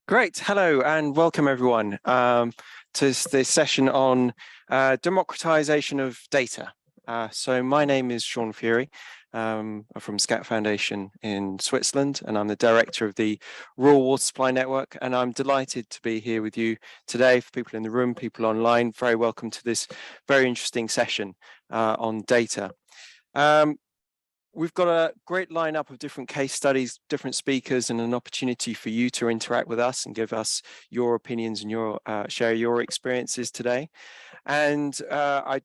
Great. Hello and welcome everyone to this session on democratization of data. So my name is Sean Fury. I'm from SCAT Foundation in Switzerland, and I'm the director of the Rural Water Supply Network. And I'm delighted to be here with you today. For people in the room, people online, very welcome to this very interesting session on data. We've got a great lineup of different case studies, different speakers, and an opportunity for you to interact with us and give us your opinions and your share your experiences today. And I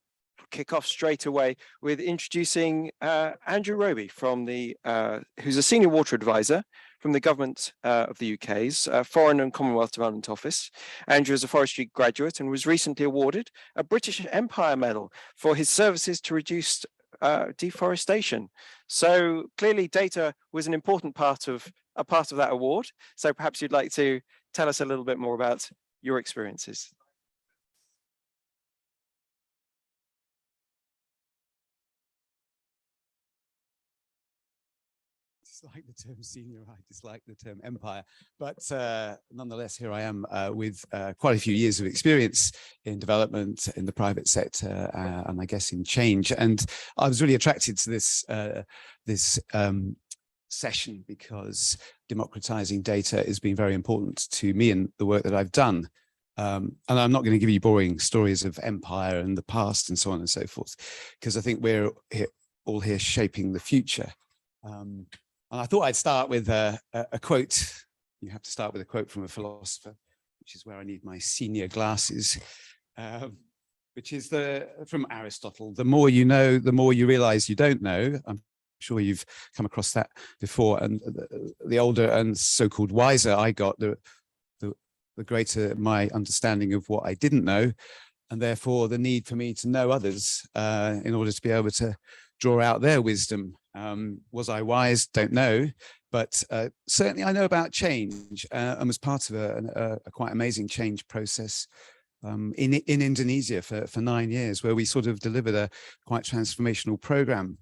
kick off straight away with introducing Andrew Roby from who's a senior water advisor from the government of the UK's Foreign and Commonwealth Development Office. Andrew is a forestry graduate and was recently awarded a British Empire Medal for his services to reduce deforestation. So clearly data was an important part of that award. So perhaps you'd like to tell us a little bit more about your experiences. Dislike the term senior, I dislike the term empire, but nonetheless, here I am with quite a few years of experience in development in the private sector, and I guess in change. And I was really attracted to this session because democratizing data has been very important to me in the work that I've done. And I'm not going to give you boring stories of empire and the past and so on and so forth, because I think we're all here shaping the future. And I thought I'd start with a quote. You have to start with a quote from a philosopher, which is where I need my senior glasses, which is from Aristotle. The more you know, the more you realize you don't know. I'm sure you've come across that before. And the older and so-called wiser I got, the greater my understanding of what I didn't know, and therefore the need for me to know others in order to be able to draw out their wisdom. Was I wise? Don't know, but certainly I know about change and was part of a quite amazing change process in Indonesia for 9 years, where we sort of delivered a quite transformational program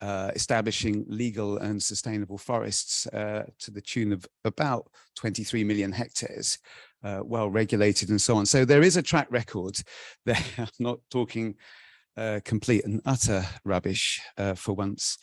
establishing legal and sustainable forests to the tune of about 23 million hectares, well regulated and so on. So there is a track record there. I'm not talking complete and utter rubbish for once.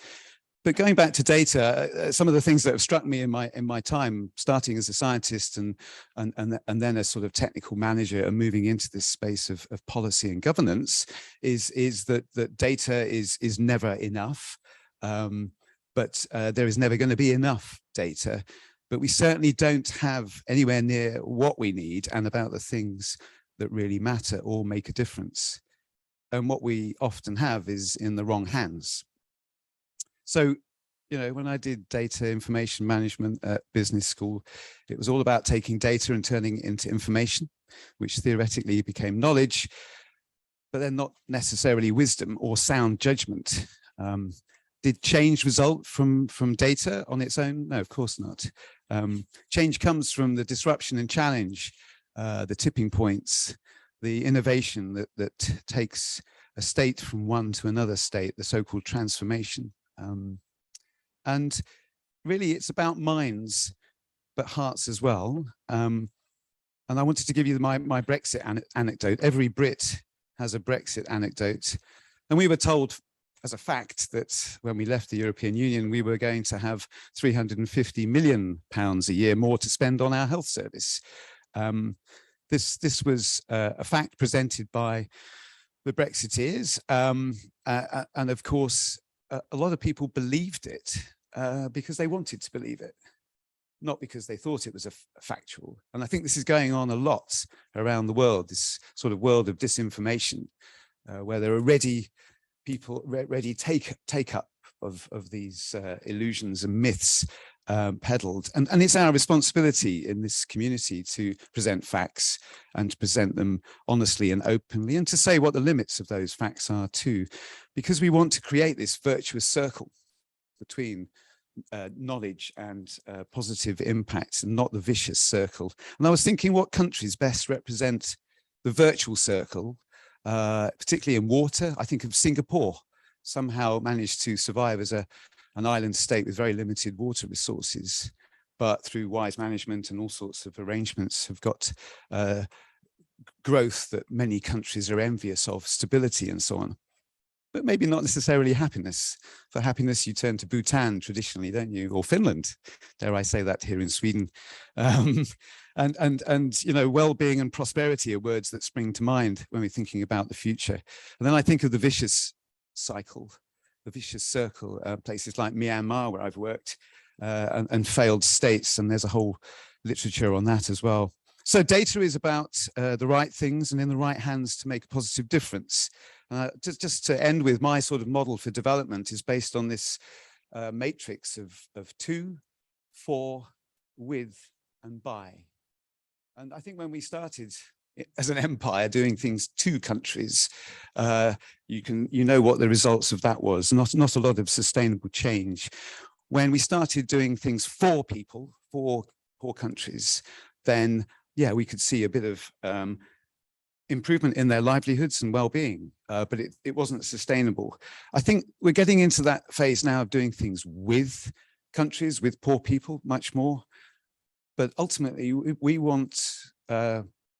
But going back to data, some of the things that have struck me in my time, starting as a scientist and then as sort of technical manager and moving into this space of policy and governance, is that data is never enough, but there is never going to be enough data. But we certainly don't have anywhere near what we need and about the things that really matter or make a difference. And what we often have is in the wrong hands. So, you know, when I did data information management at business school, it was all about taking data and turning it into information, which theoretically became knowledge, but then not necessarily wisdom or sound judgment. Did change result from data on its own? No, of course not. Change comes from the disruption and challenge, the tipping points, the innovation that takes a state from one to another state, the so-called transformation. And really it's about minds, but hearts as well. And I wanted to give you my Brexit anecdote. Every Brit has a Brexit anecdote. And we were told as a fact that when we left the European Union, we were going to have £350 million a year more to spend on our health service. This was a fact presented by the Brexiteers. And of course, a lot of people believed it because they wanted to believe it, not because they thought it was a factual. And I think this is going on a lot around the world, this sort of world of disinformation, where there are people ready take up of these illusions and myths peddled. And it's our responsibility in this community to present facts and to present them honestly and openly, and to say what the limits of those facts are too, because we want to create this virtuous circle between knowledge and positive impact, and not the vicious circle. And I was thinking, what countries best represent the virtual circle, particularly in water? I think of Singapore, somehow managed to survive as an island state with very limited water resources, but through wise management and all sorts of arrangements have got growth that many countries are envious of, stability and so on. But maybe not necessarily happiness. For happiness, you turn to Bhutan traditionally, don't you? Or Finland, dare I say that here in Sweden. And you know, well-being and prosperity are words that spring to mind when we're thinking about the future. And then I think of the vicious cycle, the vicious circle, places like Myanmar, where I've worked, and failed states. And there's a whole literature on that as well. So data is about the right things and in the right hands to make a positive difference. Just to end with, my sort of model for development is based on this matrix of to, for, with, and by. And I think when we started as an empire doing things to countries, you know what the results of that was. Not a lot of sustainable change. When we started doing things for people, for countries, then yeah, we could see a bit of improvement in their livelihoods and well-being, but it wasn't sustainable. I think we're getting into that phase now of doing things with countries, with poor people, much more. But ultimately, we want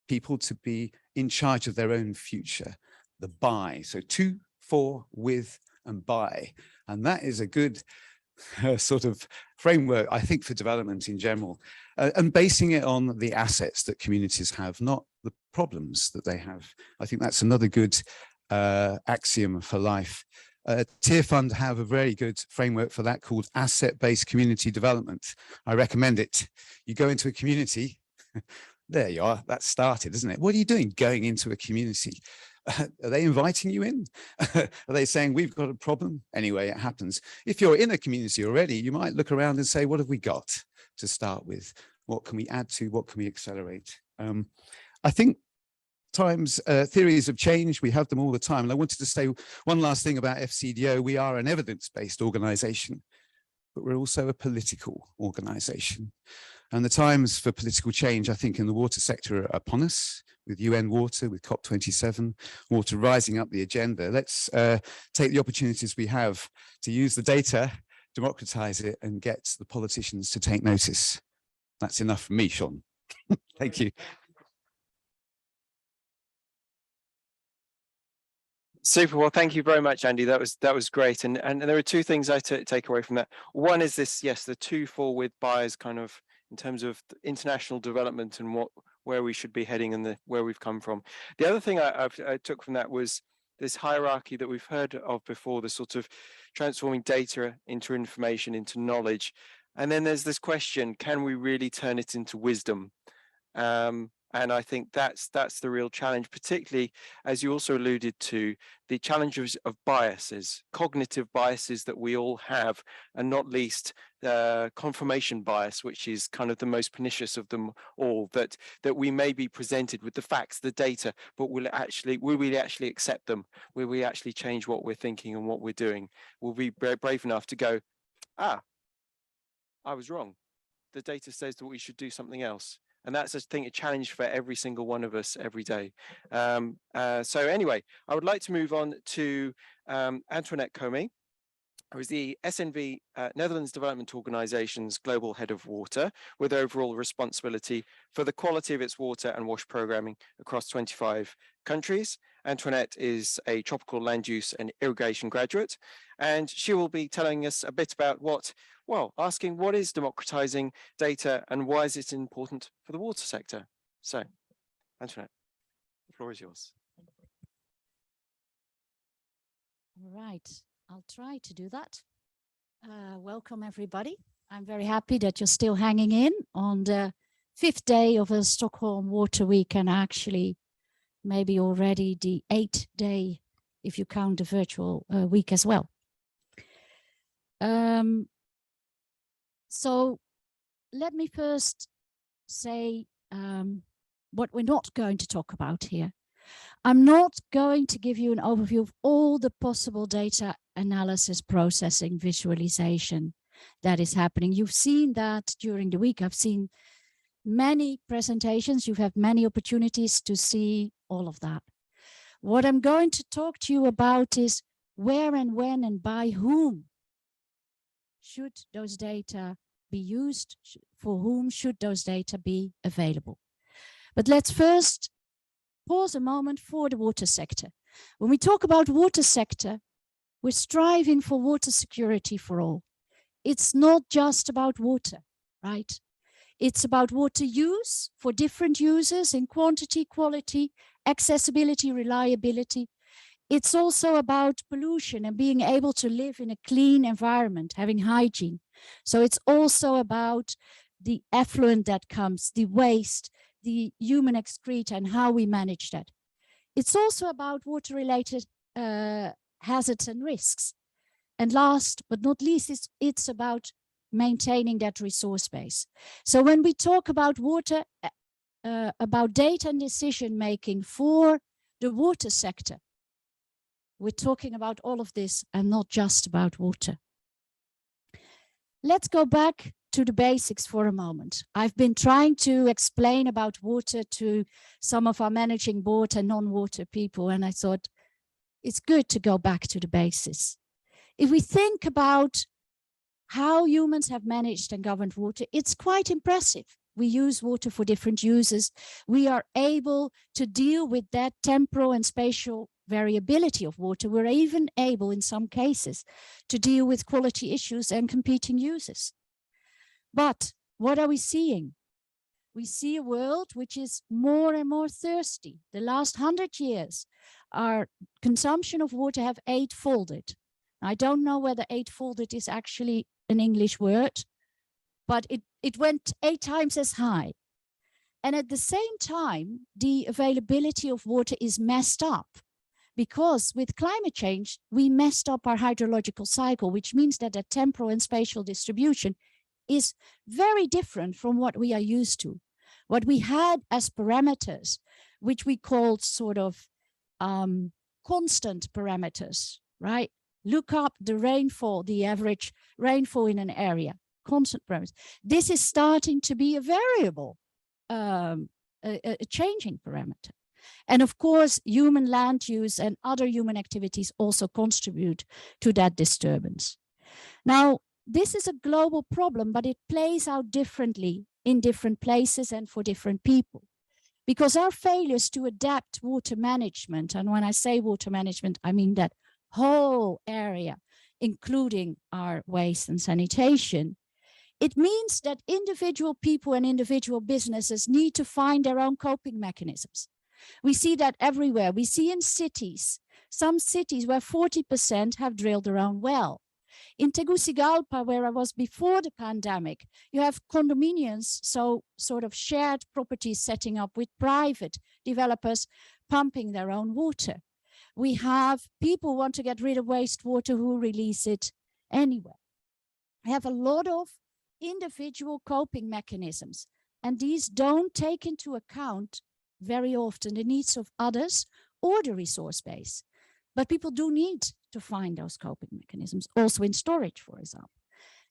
people to be in charge of their own future, the by. So to, for, with, and by. And that is a good sort of framework, I think, for development in general, and basing it on the assets that communities have, not the problems that they have. I think that's another good axiom for life. Tier Fund have a very good framework for that called asset-based community development. I recommend it. You go into a community, there you are, that started, isn't it? What are you doing going into a community? Are they inviting you in? Are they saying, we've got a problem? Anyway, it happens. If you're in a community already, you might look around and say, what have we got to start with? What can we add to? What can we accelerate? I think theories of change, we have them all the time. And I wanted to say one last thing about FCDO. We are an evidence-based organization, but we're also a political organization. And the times for political change, I think, in the water sector are upon us, with UN Water, with COP27, water rising up the agenda. Let's take the opportunities we have to use the data, democratize it, and get the politicians to take notice. That's enough from me, Sean. Thank you. Super. Well, thank you very much, Andy. That was great. And there are two things I take away from that. One is this, yes, the to, for, with, by is kind of in terms of international development and where we should be heading and where we've come from. The other thing I took from that was this hierarchy that we've heard of before, the sort of transforming data into information, into knowledge. And then there's this question, can we really turn it into wisdom? And I think that's the real challenge, particularly, as you also alluded to, the challenges of biases, cognitive biases that we all have, and not least confirmation bias, which is kind of the most pernicious of them all, that we may be presented with the facts, the data, but will we actually accept them? Will we actually change what we're thinking and what we're doing? Will we be brave enough to go, I was wrong. The data says that we should do something else. And that's, I think, a challenge for every single one of us every day. So anyway, I would like to move on to Antoinette Comey, who is the SNV Netherlands Development Organization's Global Head of Water, with overall responsibility for the quality of its water and wash programming across 25 countries. Antoinette is a tropical land use and irrigation graduate, and she will be telling us a bit about asking what is democratizing data and why is it important for the water sector? So, Antoinette, the floor is yours. All right, I'll try to do that. Welcome, everybody. I'm very happy that you're still hanging in on the 5th day of a Stockholm Water Week, and actually maybe already the 8th day if you count the virtual week as well. So let me first say what we're not going to talk about here. I'm not going to give you an overview of all the possible data analysis, processing, visualization that is happening. You've seen that during the week. I've seen many presentations. You've had many opportunities to see all of that. What I'm going to talk to you about is where and when and by whom should those data be used? For whom should those data be available? But let's first pause a moment for the water sector. When we talk about water sector, we're striving for water security for all. It's not just about water, right? It's about water use for different users in quantity, quality, accessibility, reliability. It's also about pollution and being able to live in a clean environment, having hygiene. So it's also about the effluent that comes, the waste, the human excreta and how we manage that. It's also about water-related hazards and risks. And last but not least, it's about maintaining that resource base. So when we talk about water, about data and decision making for the water sector, we're talking about all of this and not just about water. Let's go back to the basics for a moment. I've been trying to explain about water to some of our managing board and non-water people, and I thought it's good to go back to the basics. If we think about how humans have managed and governed water, it's quite impressive. We use water for different uses. We are able to deal with that temporal and spatial variability of water. We're even able, in some cases, to deal with quality issues and competing uses. But what are we seeing? We see a world which is more and more thirsty. The last 100 years, our consumption of water have eightfolded. I don't know whether eightfolded is actually an English word, but it went 8 times as high. And at the same time, the availability of water is messed up because with climate change, we messed up our hydrological cycle, which means that the temporal and spatial distribution is very different from what we are used to. What we had as parameters, which we called sort of constant parameters, right? Look up the rainfall, the average rainfall in an area, constant parameters. This is starting to be a variable, a changing parameter. And of course, human land use and other human activities also contribute to that disturbance. Now, this is a global problem, but it plays out differently in different places and for different people. Because our failures to adapt water management, and when I say water management, I mean that whole area, including our waste and sanitation, it means that individual people and individual businesses need to find their own coping mechanisms. We see that everywhere. We see in cities, some cities where 40% have drilled their own well. In Tegucigalpa, where I was before the pandemic, you have condominiums, so sort of shared properties setting up with private developers pumping their own water. We have people who want to get rid of wastewater who release it anyway. We have a lot of individual coping mechanisms, and these don't take into account very often the needs of others or the resource base. But people do need to find those coping mechanisms, also in storage, for example.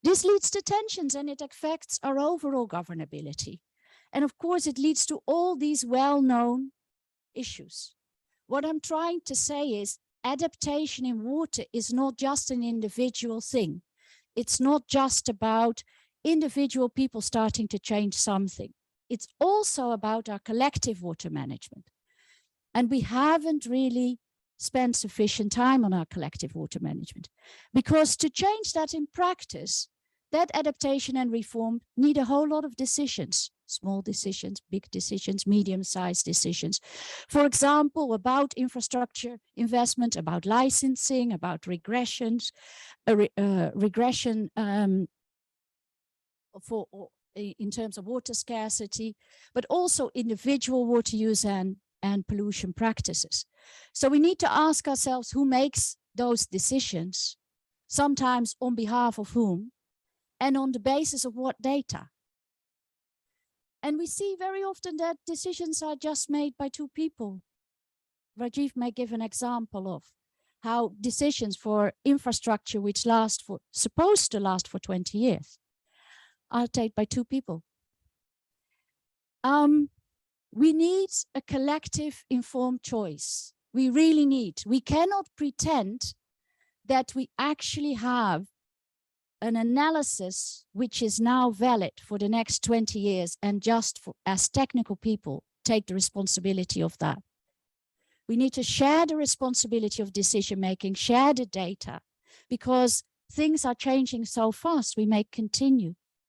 This leads to tensions and it affects our overall governability. And of course, it leads to all these well-known issues. What I'm trying to say is adaptation in water is not just an individual thing. It's not just about individual people starting to change something. It's also about our collective water management. And we haven't really spent sufficient time on our collective water management, because to change that in practice, that adaptation and reform need a whole lot of decisions, small decisions, big decisions, medium-sized decisions. For example, about infrastructure investment, about licensing, about regressions, regression in terms of water scarcity, but also individual water use and pollution practices. So we need to ask ourselves who makes those decisions, sometimes on behalf of whom, and on the basis of what data. And we see very often that decisions are just made by two people. Rajiv may give an example of how decisions for infrastructure which supposed to last for 20 years are taken by two people. We need a collective informed choice. We really need. We cannot pretend that we actually have an analysis which is now valid for the next 20 years and just for, as technical people, take the responsibility of that. We need to share the responsibility of decision making, share the data, because things are changing so fast. We may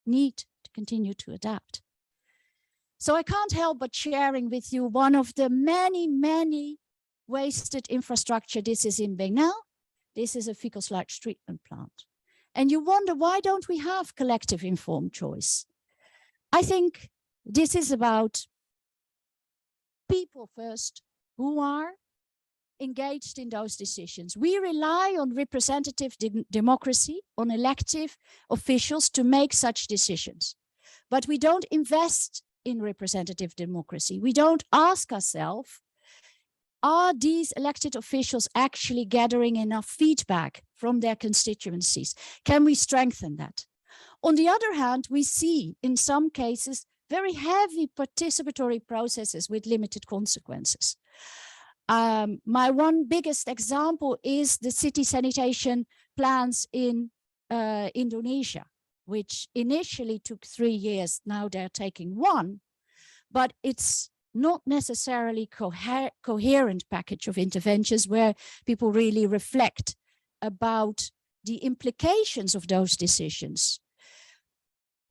need to continue to adapt. So I can't help but sharing with you one of the many, many wasted infrastructure. This is in Bengal. This is a fecal sludge treatment plant. And you wonder, why don't we have collective informed choice? I think this is about people first who are engaged in those decisions. We rely on representative democracy, on elective officials to make such decisions. But we don't invest in representative democracy. We don't ask ourselves, are these elected officials actually gathering enough feedback from their constituencies? Can we strengthen that? On the other hand, we see in some cases very heavy participatory processes with limited consequences. My one biggest example is the city sanitation plans in Indonesia, which initially took 3 years. Now they're taking 1, but it's not necessarily coherent package of interventions where people really reflect about the implications of those decisions.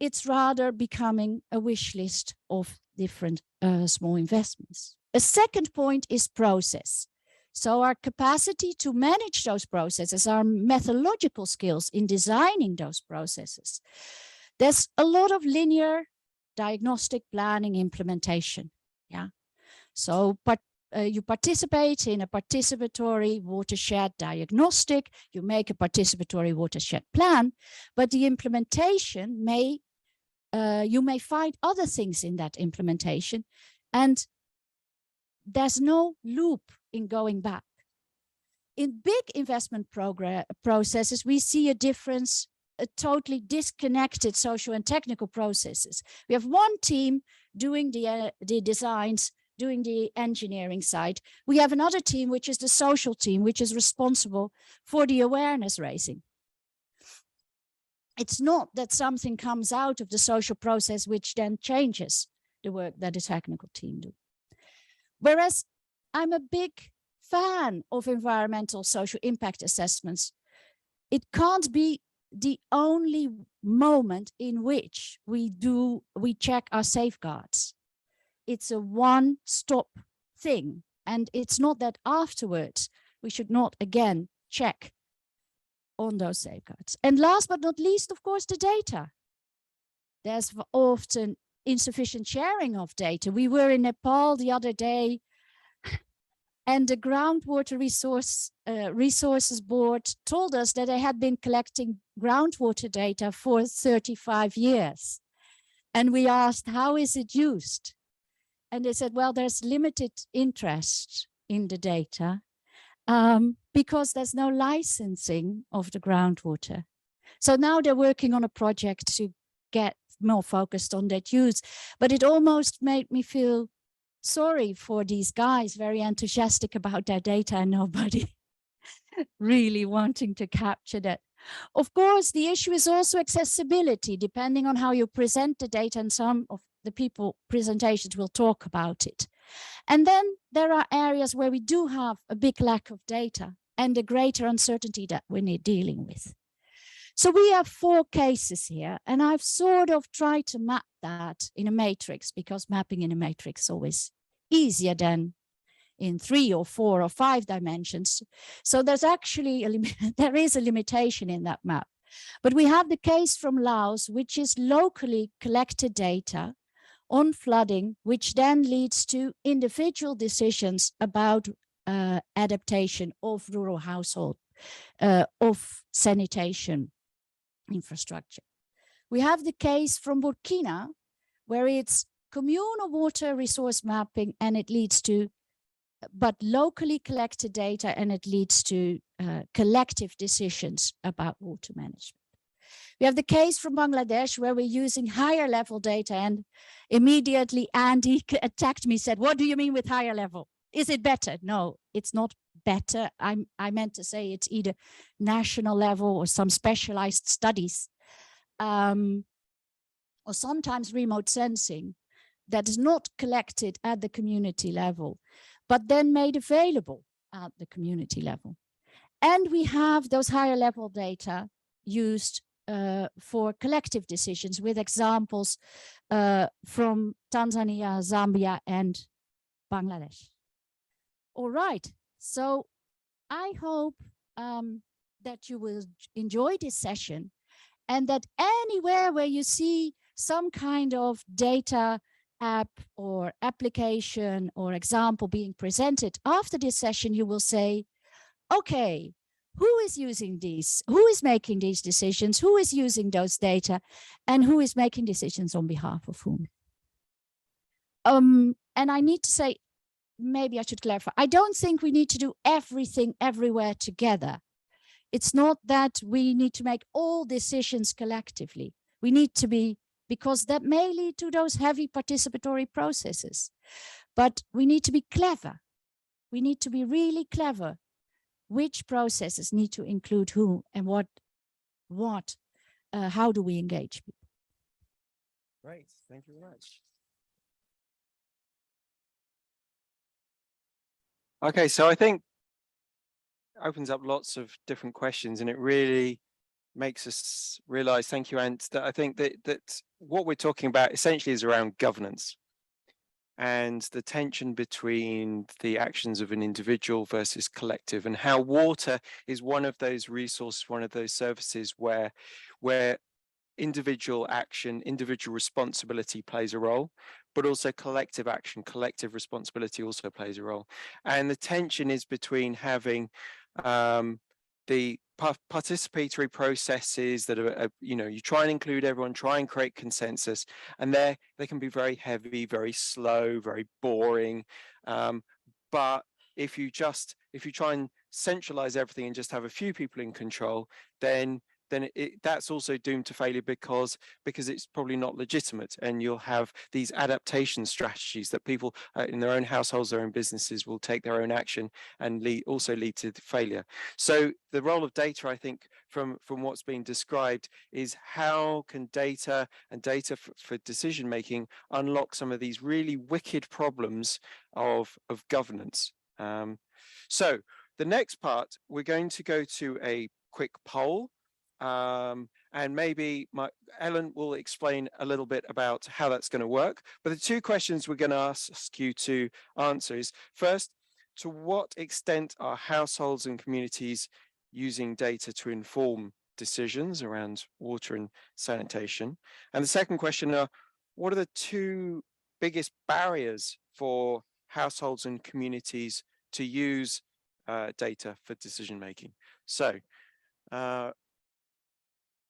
It's rather becoming a wish list of different small investments. A second point is process. So our capacity to manage those processes, our methodological skills in designing those processes. There's a lot of linear diagnostic planning implementation. Yeah. So, but you participate in a participatory watershed diagnostic, you make a participatory watershed plan, but the implementation may, you may find other things in that implementation, and there's no loop in going back. In big investment processes, we see a difference, a totally disconnected social and technical processes. We have one team doing the designs, doing the engineering side. We have another team, which is the social team, which is responsible for the awareness raising. It's not that something comes out of the social process, which then changes the work that the technical team do. Whereas I'm a big fan of environmental social impact assessments, it can't be the only moment in which we check our safeguards. It's a one-stop thing. And it's not that afterwards we should not again check on those safeguards. And last but not least, of course, the data. There's often insufficient sharing of data. We were in Nepal the other day, and the Groundwater Resources Board told us that they had been collecting groundwater data for 35 years. And we asked, how is it used? And they said, well, there's limited interest in the data because there's no licensing of the groundwater. So now they're working on a project to get more focused on that use. But it almost made me feel sorry for these guys, very enthusiastic about their data and nobody really wanting to capture that. Of course, the issue is also accessibility, depending on how you present the data, and some of the people presentations will talk about it. And then there are areas where we do have a big lack of data and a greater uncertainty that we're dealing with. So we have 4 cases here, and I've sort of tried to map that in a matrix, because mapping in a matrix is always easier than in 3 or 4 or 5 dimensions. So there's actually there is a limitation in that map. But we have the case from Laos, which is locally collected data on flooding, which then leads to individual decisions about adaptation of rural household, of sanitation infrastructure. We have the case from Burkina, where it's communal water resource mapping, and it leads to, but locally collected data, and it leads to collective decisions about water management. We have the case from Bangladesh, where we're using higher level data, and immediately Andy attacked me, said, what do you mean with higher level? Is it better? No, it's not better. I meant to say it's either national level or some specialized studies, or sometimes remote sensing that is not collected at the community level, but then made available at the community level. And we have those higher level data used for collective decisions, with examples from Tanzania, Zambia, and Bangladesh. All right, so I hope that you will enjoy this session, and that anywhere where you see some kind of data app or application or example being presented after this session, you will say, okay, who is using these? Who is making these decisions? Who is using those data? And who is making decisions on behalf of whom? And I need to say, maybe I should clarify, I don't think we need to do everything everywhere together. It's not that we need to make all decisions collectively. We need to be, because that may lead to those heavy participatory processes. But we need to be clever. We need to be really clever. Which processes need to include who and what, how do we engage people? Great, thank you very much. Okay, so I think opens up lots of different questions, and it really makes us realize, thank you, Ant, that I think that what we're talking about essentially is around governance and the tension between the actions of an individual versus collective, and how water is one of those resources, one of those services where individual action, individual responsibility plays a role, but also collective action, collective responsibility also plays a role. And the tension is between having the participatory processes that are, you try and include everyone, try and create consensus, and they can be very heavy, very slow, very boring. But if you try and centralize everything and just have a few people in control, then that's also doomed to failure, because it's probably not legitimate, and you'll have these adaptation strategies that people in their own households, their own businesses will take their own action and also lead to failure. So the role of data, I think, from what's being described, is how can data and data for decision making unlock some of these really wicked problems of governance. So the next part, we're going to go to a quick poll. And maybe Ellen will explain a little bit about how that's going to work. But the two questions we're going to ask you to answer is, first, to what extent are households and communities using data to inform decisions around water and sanitation? And the second question are, what are the two biggest barriers for households and communities to use data for decision making? So,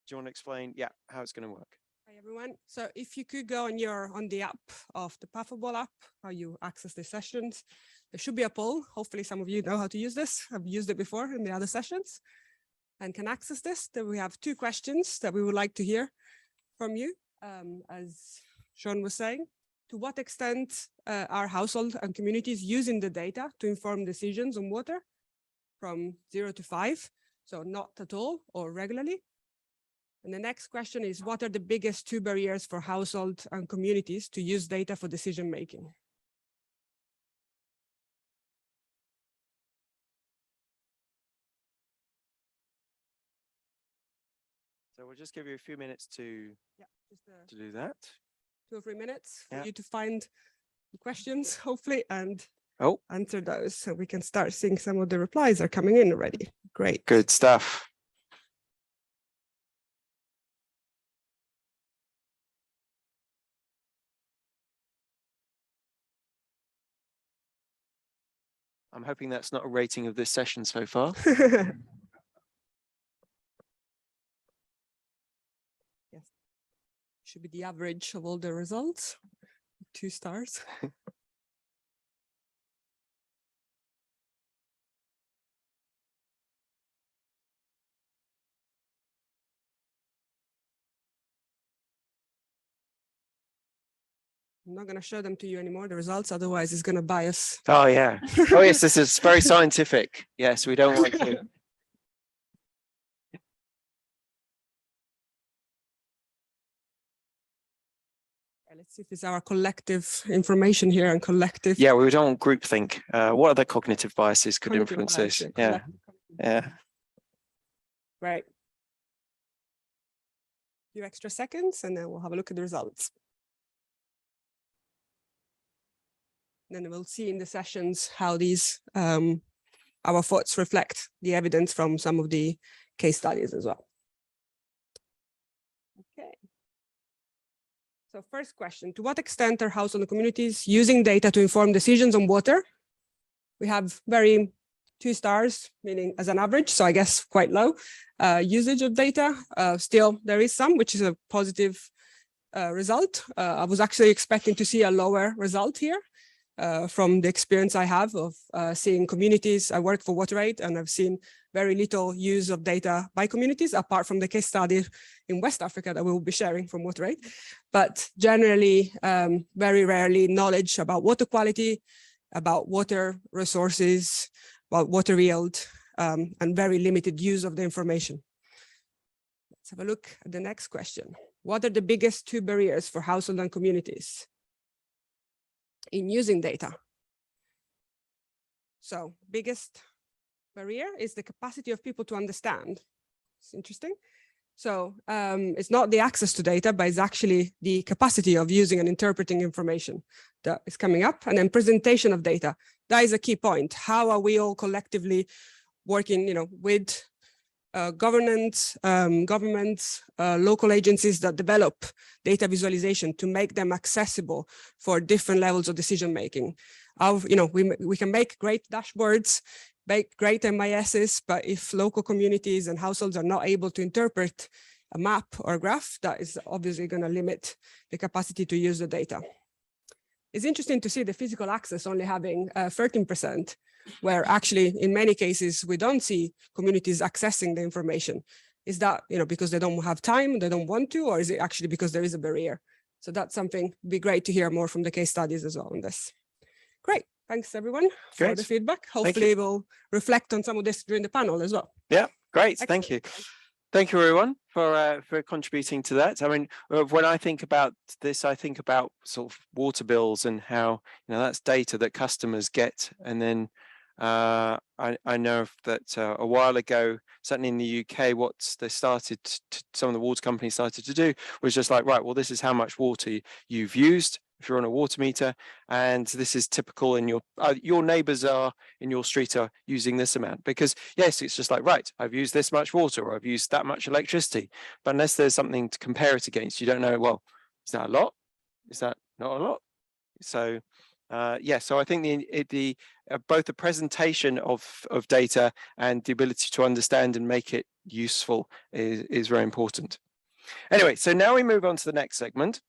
do you want to explain, how it's going to work? Hi everyone. So if you could go on the app of the Puffable app, how you access the sessions, there should be a poll. Hopefully some of you know how to use this. I've used it before in the other sessions and can access this. Then we have two questions that we would like to hear from you. As Sean was saying, to what extent are households and communities using the data to inform decisions on water, from 0 to 5, so not at all or regularly? And the next question is, what are the biggest two barriers for households and communities to use data for decision making? So we'll just give you a few minutes to do that. 2 or 3 minutes for you to find the questions, hopefully, and answer those, so we can start seeing some of the replies are coming in already. Great. Good stuff. I'm hoping that's not a rating of this session so far. Yes, should be the average of all the results, 2 stars. I'm not going to show them to you anymore, the results, otherwise it's going to bias. Oh, yeah. Oh, yes, this is very scientific. Yes, we don't want to. Let's see if it's our collective information here and collective. Yeah, we don't want groupthink. What other cognitive biases could cognitive influence bias, this? yeah, Yeah, yeah. Right. A few extra seconds and then we'll have a look at the results. Then we'll see in the sessions how these our thoughts reflect the evidence from some of the case studies as well. Okay. So first question, to what extent are household and communities using data to inform decisions on water? We have very 2 stars, meaning as an average, so I guess quite low usage of data. Still, there is some, which is a positive result. I was actually expecting to see a lower result here from the experience I have of seeing communities. I work for WaterAid and I've seen very little use of data by communities, apart from the case study in West Africa that we will be sharing from WaterAid. But generally, very rarely knowledge about water quality, about water resources, about water yield, and very limited use of the information. Let's have a look at the next question. What are the biggest 2 barriers for households and communities in using data? So biggest barrier is the capacity of people to understand. It's interesting. So it's not the access to data, but it's actually the capacity of using and interpreting information that is coming up. And then presentation of data. That is a key point. How are we all collectively working, with governments, local agencies that develop data visualization to make them accessible for different levels of decision making. We can make great dashboards, make great MISs, but if local communities and households are not able to interpret a map or a graph, that is obviously going to limit the capacity to use the data. It's interesting to see the physical access only having 13%, where actually in many cases we don't see communities accessing the information. Is that because they don't have time, they don't want to, or is it actually because there is a barrier? So that's something, it'd be great to hear more from the case studies as well on this. Great, thanks everyone for the feedback. Hopefully we'll reflect on some of this during the panel as well. Yeah, great, Excellent. thank you. Thank you everyone for contributing to that. I mean, when I think about this, I think about sort of water bills and how that's data that customers get, and then I know that a while ago, certainly in the UK, what they started some of the water companies started to do was just like, right, well, this is how much water you've used if you're on a water meter, and this is typical in your neighbors are in your street are using this amount, because yes, it's just like, right, I've used this much water or I've used that much electricity, but unless there's something to compare it against, you don't know, well, is that a lot? Is that not a lot? So yeah, so I think the both the presentation of data and the ability to understand and make it useful is very important. Anyway, so now we move on to the next segment,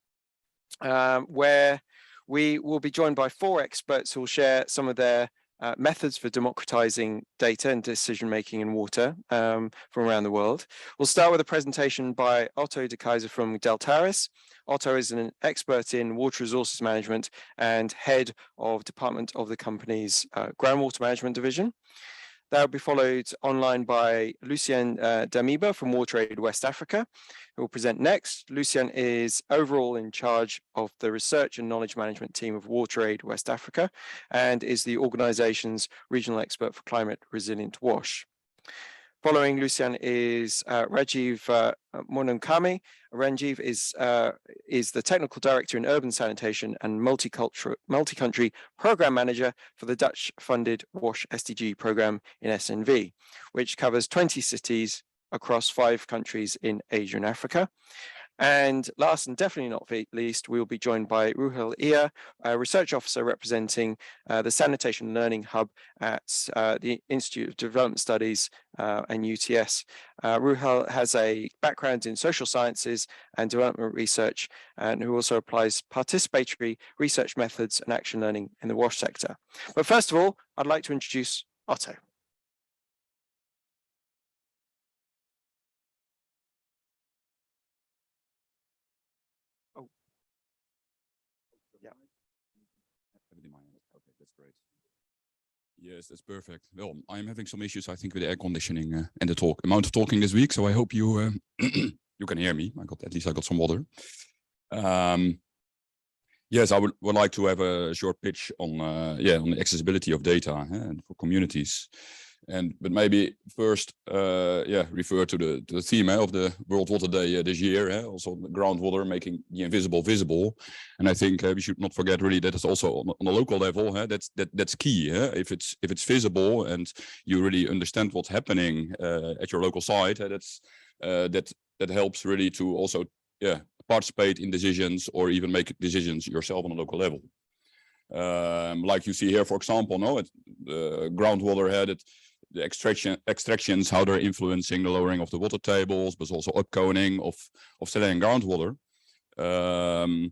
where we will be joined by 4 experts who will share some of their methods for democratizing data and decision making in water from around the world. We'll start with a presentation by Otto de Keyser from Deltaris. Otto is an expert in water resources management and head of department of the company's groundwater management division. That will be followed online by Lucien Damiba from WaterAid West Africa, who will present next. Lucien is overall in charge of the research and knowledge management team of WaterAid West Africa and is the organization's regional expert for climate resilient WASH. Following Lucien is Rajiv Monankami. Rajiv is the technical director in urban sanitation and multi-country program manager for the Dutch-funded WASH SDG program in SNV, which covers 20 cities across 5 countries in Asia and Africa. And last and definitely not least, we will be joined by Ruhel Ia, a research officer representing the Sanitation Learning Hub at the Institute of Development Studies and UTS. Ruhel has a background in social sciences and development research, and who also applies participatory research methods and action learning in the WASH sector. But first of all, I'd like to introduce Otto. Yeah. That's great. Yes, that's perfect. Well, I'm having some issues, I think, with the air conditioning and the amount of talking this week. So I hope you you can hear me. At least I got some water. Yes, I would like to have a short pitch on on the accessibility of data and for communities. But maybe first, refer to the theme of the World Water Day this year. Also, the groundwater, making the invisible visible. And I think we should not forget really that it's also on a local level. That's key. If it's visible and you really understand what's happening at your local site, that helps really to also participate in decisions or even make decisions yourself on a local level. Like you see here, for example, the groundwater had the extractions, how they're influencing the lowering of the water tables, but also upconing of saline groundwater, and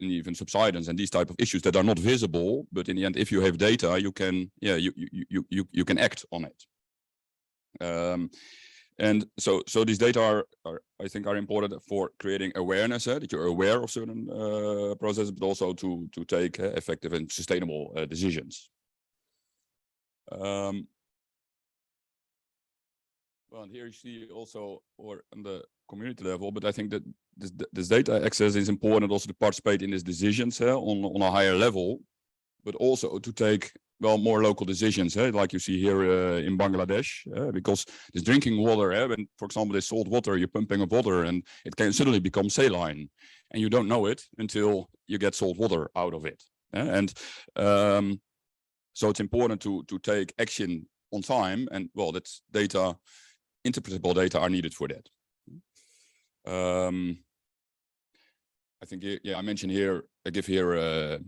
even subsidence and these type of issues that are not visible. But in the end, if you have data, you can you can act on it. And so these data are I think are important for creating awareness, that you're aware of certain processes, but also to take effective and sustainable decisions. Well, and here you see also, or on the community level, but I think that this data access is important also to participate in these decisions on a higher level, but also to take more local decisions, like you see here in Bangladesh, because this drinking water, when, for example, this salt water, you're pumping of water and it can suddenly become saline, and you don't know it until you get salt water out of it. So it's important to take action on time, and well, that's data, interpretable data are needed for that. I think, I mentioned here, I give here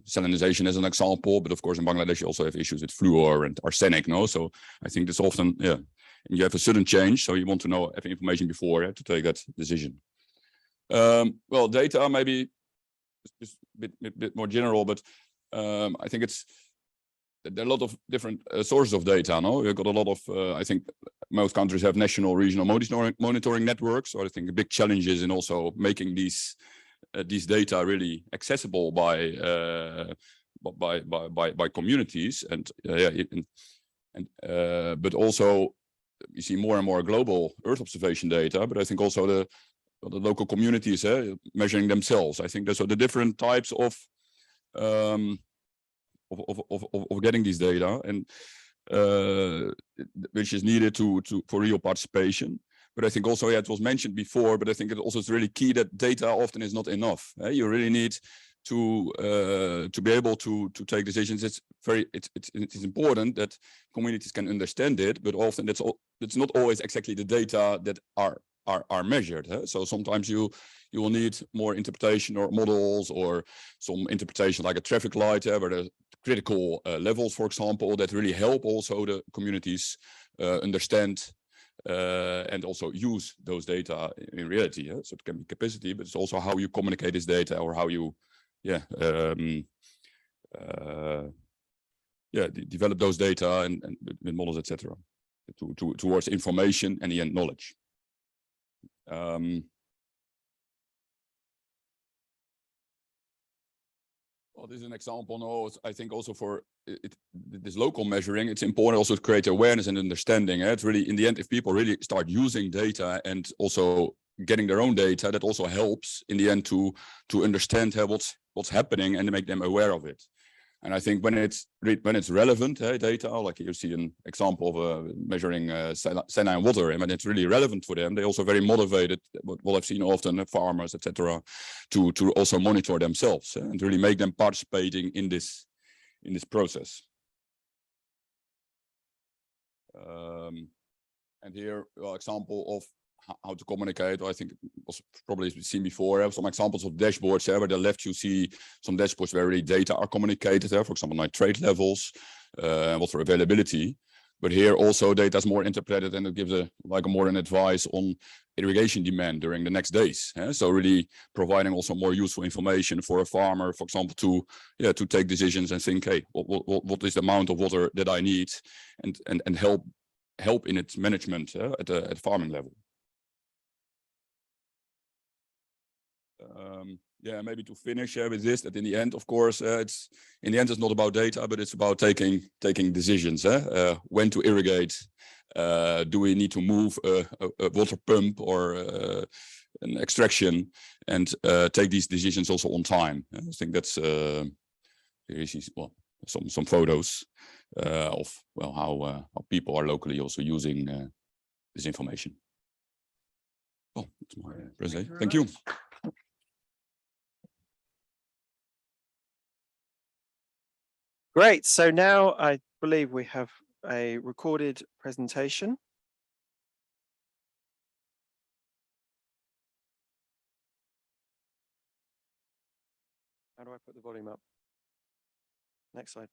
salinization as an example, but of course in Bangladesh you also have issues with fluor and arsenic, So I think this often, and you have a sudden change, so you want to have information before to take that decision. Well, data maybe just a bit more general, but I think there are a lot of different sources of data. You've got a lot of, I think most countries have national, regional monitoring networks. So I think a big challenge is in also making these data really accessible by communities, but also you see more and more global Earth observation data. But I think also the local communities measuring themselves. I think there's the different types of getting these data, and which is needed for real participation. But I think also, it was mentioned before, but I think it also is really key that data often is not enough. You really need to be able to take decisions. It's important that communities can understand it, but often it's not always exactly the data that are measured. So sometimes you will need more interpretation or models, or some interpretation like a traffic light, where the critical levels, for example, that really help also the communities understand and also use those data in reality. So it can be capacity, but it's also how you communicate this data, or how you develop those data and with models, etc., towards information and the end knowledge. Well, this is an example. I think also for this local measuring, it's important also to create awareness and understanding. It's really, in the end, if people really start using data and also getting their own data, that also helps in the end to understand what's happening and to make them aware of it. And I think when it's relevant data, like you see an example of measuring saline water, and when it's really relevant for them, they're also very motivated. What I've seen often, farmers, etc., to also monitor themselves and really make them participating in this process. And here, example of how to communicate. I think it was probably seen before. I have some examples of dashboards here. Where the left you see some dashboards where really data are communicated. For example, nitrate levels, water availability. But here also data is more interpreted, and it gives more an advice on irrigation demand during the next days. So really providing also more useful information for a farmer, for example, to take decisions and think, hey, what is the amount of water that I need, and help in its management at farming level. Yeah, maybe to finish with this, that in the end, of course, it's not about data, but it's about taking decisions. When to irrigate? Do we need to move a water pump or an extraction, and take these decisions also on time? I think that's here you see some photos of how people are locally also using this information. Well, that's my presentation. Thank you. Great. So now I believe we have a recorded presentation. How do I put the volume up? Next slide.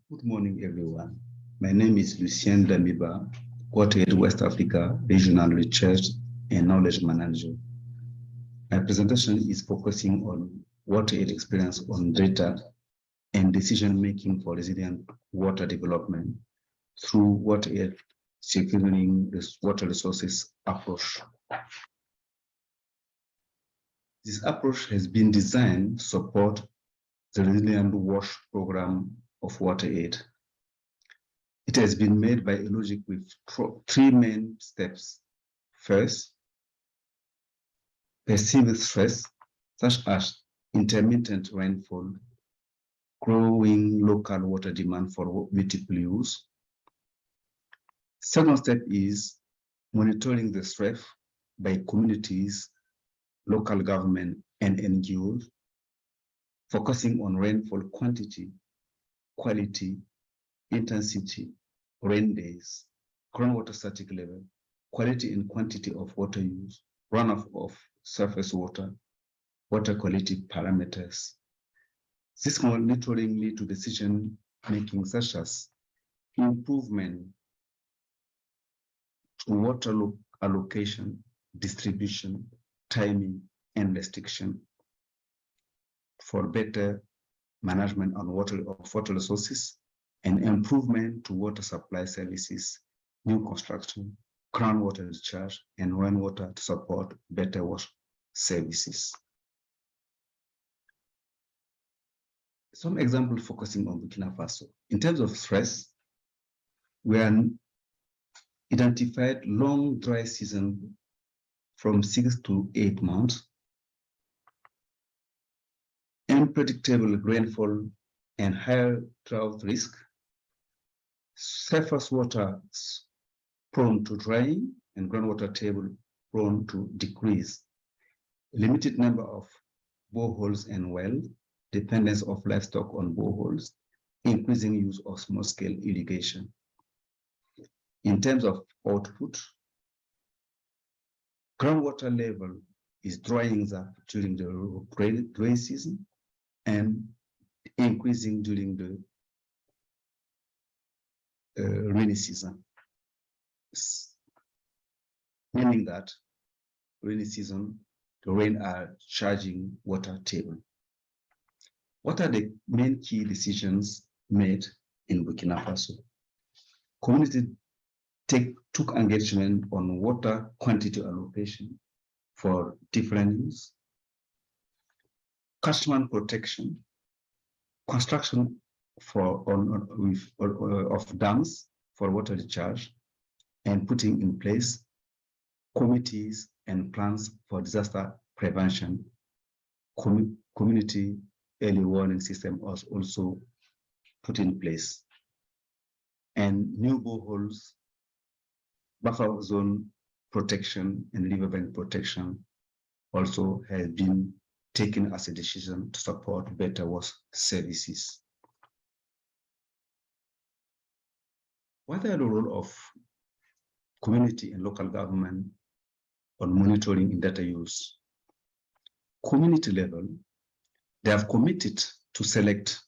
Good morning, everyone. My name is Lucien Damiba, Water West Africa Regional Research and Knowledge Manager. My presentation is focusing on water aid experience on data and decision-making for resilient water development through water aid securing this water resources approach. This approach has been designed to support the Resilient WASH program of water aid. It has been made by a logic with three main steps. First, perceived stress, such as intermittent rainfall, growing local water demand for multiple use. Second step is monitoring the stress by communities, local government, and NGOs, focusing on rainfall quantity, quality, intensity, rain days, groundwater static level, quality and quantity of water use, runoff of surface water, water quality parameters. This monitoring leads to decision making such as improvement to water allocation, distribution, timing, and restriction for better management on water resources, and improvement to water supply services, new construction, groundwater discharge, and rainwater to support better water services. Some examples focusing on Burkina Faso. In terms of stress, we are identified long dry season from 6 to 8 months, unpredictable rainfall and higher drought risk, surface water prone to drying and groundwater table prone to decrease, limited number of boreholes and wells, dependence of livestock on boreholes, increasing use of small-scale irrigation. In terms of output, groundwater level is drying up during the rain season and increasing during the rainy season, meaning that rainy season, the rain are charging water table. What are the main key decisions made in Burkina Faso? Community took engagement on water quantity allocation for different use, catchment protection, construction of dams for water recharge, and putting in place committees and plans for disaster prevention. Community early warning system was also put in place, and new boreholes, buffer zone protection, and riverbank protection also has been taken as a decision to support better water services. What are the role of community and local government on monitoring and data use? Community level, they have committed to select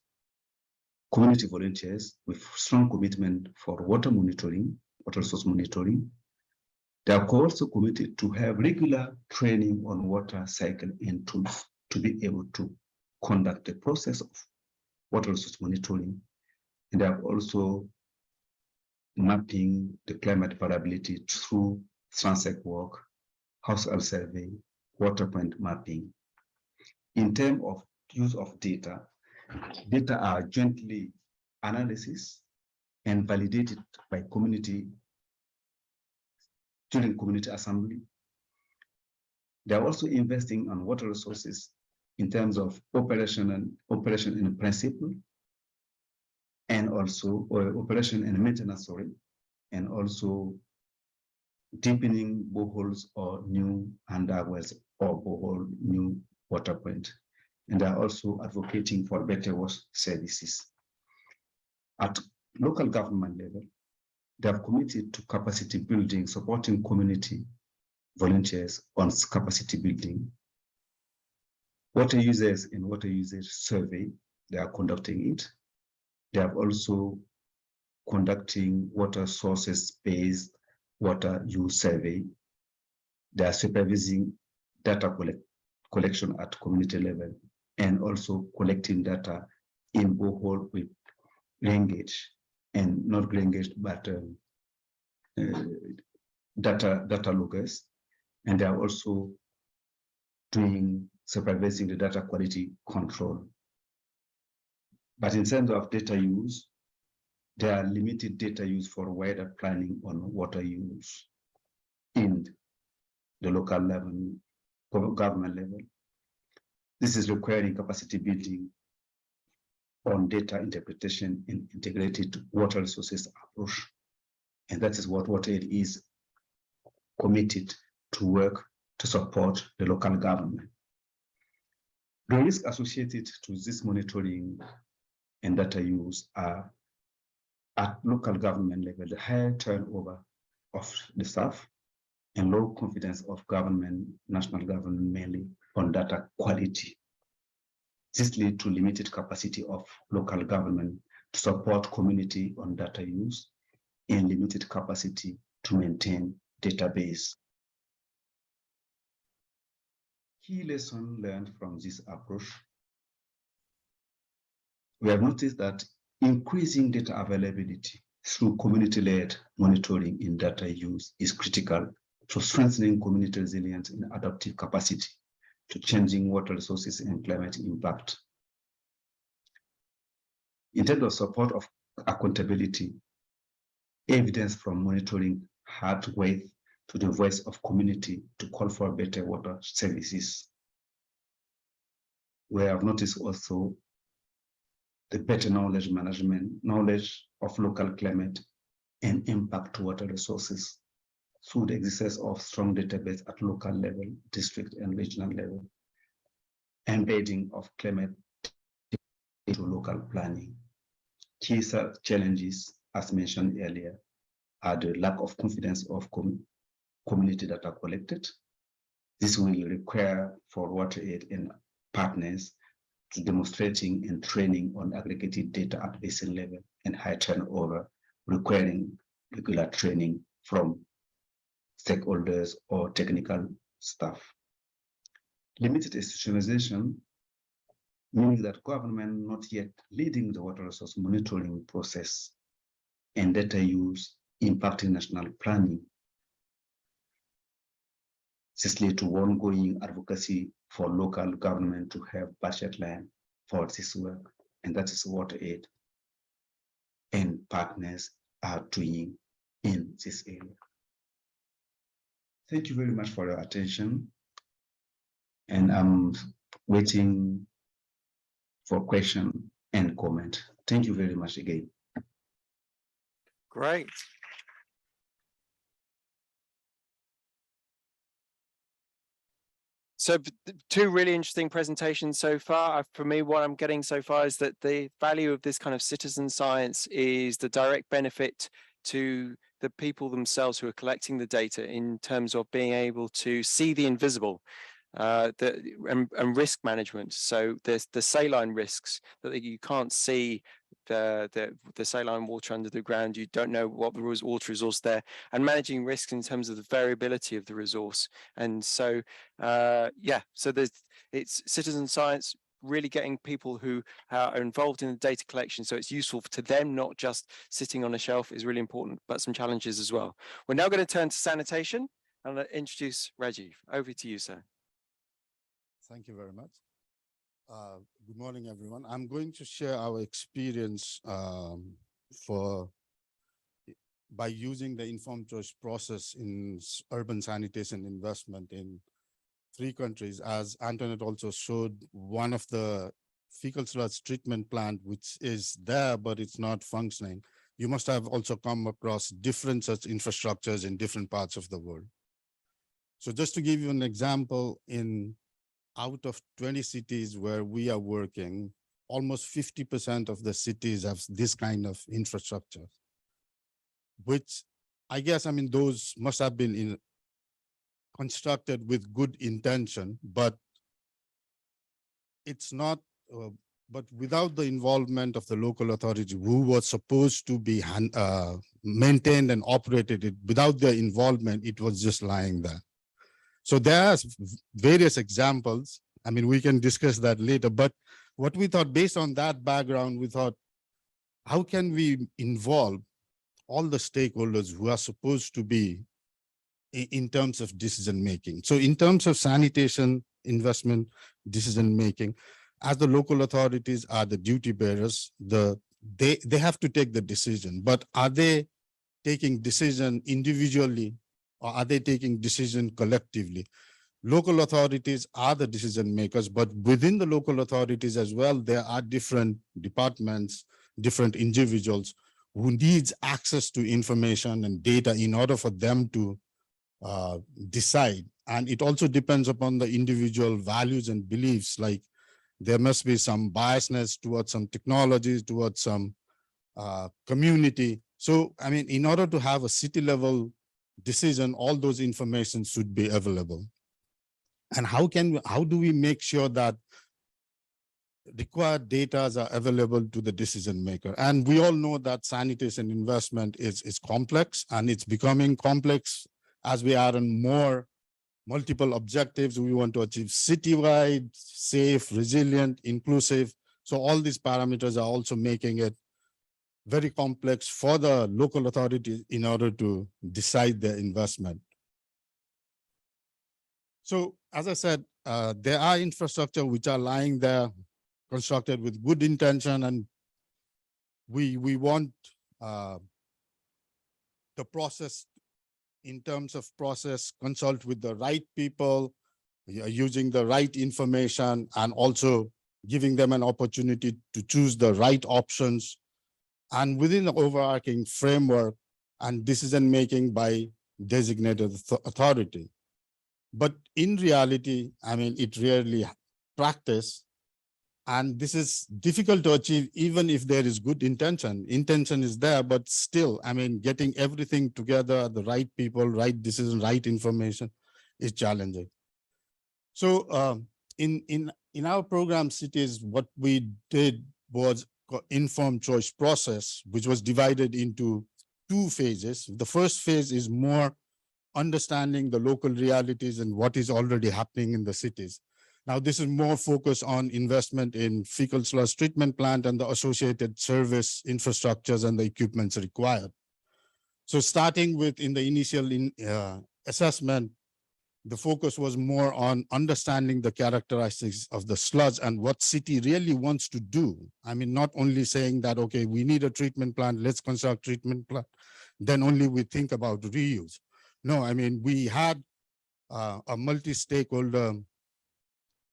community volunteers with strong commitment for water monitoring, water resource monitoring. They are also committed to have regular training on water cycle and tools to be able to conduct the process of water resource monitoring. And they are also mapping the climate variability through transect work, household survey, water point mapping, in terms of use of data, data are jointly analysis and validated by community during community assembly. They are also investing on water resources in terms of operation in principle, and also operation and maintenance, and also deepening boreholes or new underwells or borehole new water point. And they are also advocating for better water services. At local government level, they have committed to capacity building, supporting community volunteers on capacity building. Water users and water usage survey, they are conducting it. They are also conducting water sources-based water use survey. They are supervising data collection at community level and also collecting data in borehole with grain gauge and not grain gauge, but data loggers. And they are also supervising the data quality control. But in terms of data use, there are limited data use for wider planning on water use in the local level, government level. This is requiring capacity building on data interpretation and integrated water resources approach. And that is what WaterAid is committed to work to support the local government. The risks associated to this monitoring and data use are at local government level, the higher turnover of the staff and low confidence of government, national government, mainly on data quality. This leads to limited capacity of local government to support community on data use and limited capacity to maintain database. Key lesson learned from this approach. We have noticed that increasing data availability through community-led monitoring in data use is critical to strengthening community resilience and adaptive capacity to changing water resources and climate impact. In terms of support of accountability, evidence from monitoring had weight to the voice of community to call for better water services. We have noticed also the better knowledge management, knowledge of local climate and impact to water resources through the existence of strong database at local level, district and regional level, embedding of climate into local planning. Key challenges, as mentioned earlier, are the lack of confidence of community data collected. This will require for WaterAid and partners to demonstrating and training on aggregated data at basin level and high turnover, requiring regular training from stakeholders or technical staff. Limited institutionalization, meaning that government not yet leading the water resource monitoring process and data use impacting national planning. This leads to ongoing advocacy for local government to have budget line for this work, and that is what WaterAid and partners are doing in this area. Thank you very much for your attention, and I'm waiting for question and comment. Thank you very much again. Great. So two really interesting presentations so far. For me, what I'm getting so far is that the value of this kind of citizen science is the direct benefit to the people themselves who are collecting the data in terms of being able to see the invisible and risk management. So there's the saline risks that you can't see the saline water under the ground. You don't know what the water resource there, and managing risks in terms of the variability of the resource. And so yeah, so it's citizen science, really getting people who are involved in the data collection so it's useful to them, not just sitting on a shelf, is really important, but some challenges as well. We're now going to turn to sanitation and introduce Rajiv. Over to you, sir. Thank you very much. Good morning, everyone. I'm going to share our experience by using the informed choice process in urban sanitation investment in 3 countries. As Antoinette also showed, one of the fecal sludge treatment plant, which is there, but it's not functioning. You must have also come across different such infrastructures in different parts of the world. So just to give you an example, out of 20 cities where we are working, almost 50% of the cities have this kind of infrastructure, which I guess, I mean, those must have been constructed with good intention, but it's not, but without the involvement of the local authority who was supposed to be maintained and operated, without their involvement, it was just lying there. So there are various examples. I mean, we can discuss that later, but what we thought, based on that background, we thought, how can we involve all the stakeholders who are supposed to be in terms of decision making? So in terms of sanitation investment decision making, as the local authorities are the duty bearers, they have to take the decision, but are they taking decision individually, or are they taking decision collectively? Local authorities are the decision makers, but within the local authorities as well, there are different departments, different individuals who needs access to information and data in order for them to decide. And it also depends upon the individual values and beliefs. Like there must be some biasness towards some technologies, towards some community. So, I mean, in order to have a city level decision, all those information should be available. And how do we make sure that required data are available to the decision maker? And we all know that sanitation investment is complex, and it's becoming complex as we are on more multiple objectives. We want to achieve citywide, safe, resilient, inclusive. So all these parameters are also making it very complex for the local authorities in order to decide their investment. So as I said, there are infrastructure which are lying there, constructed with good intention, and we want the process, in terms of process, consult with the right people, using the right information, and also giving them an opportunity to choose the right options, and within the overarching framework and decision making by designated authority. But in reality, I mean, it rarely practice, and this is difficult to achieve even if there is good intention. Intention is there, but still, I mean, getting everything together, the right people, right decision, right information is challenging. So in our program cities, what we did was informed choice process, which was divided into 2 phases. The first phase is more understanding the local realities and what is already happening in the cities. Now, this is more focused on investment in fecal sludge treatment plant and the associated service infrastructures and the equipments required. So starting with in the initial assessment, the focus was more on understanding the characteristics of the sludge and what city really wants to do. I mean, not only saying that, okay, we need a treatment plant, let's construct treatment plant, then only we think about reuse. No, I mean, we had a multi-stakeholder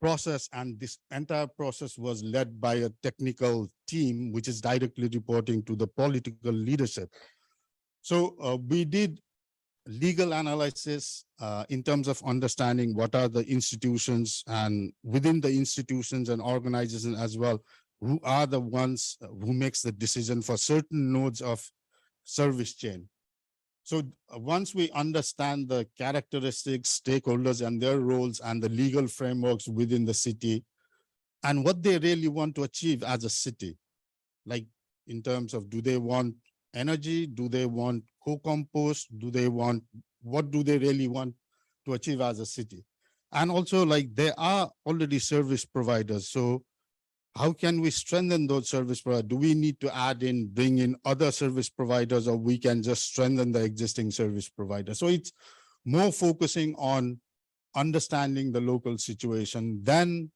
process, and this entire process was led by a technical team, which is directly reporting to the political leadership. So we did legal analysis in terms of understanding what are the institutions, and within the institutions and organizations as well, who are the ones who makes the decision for certain nodes of service chain. So once we understand the characteristics, stakeholders and their roles and the legal frameworks within the city and what they really want to achieve as a city, like in terms of, do they want energy? Do they want co-compost? What do they really want to achieve as a city? And also, like, there are already service providers. So how can we strengthen those service providers? Do we need to bring in other service providers, or we can just strengthen the existing service provider? So it's more focusing on understanding the local situation, then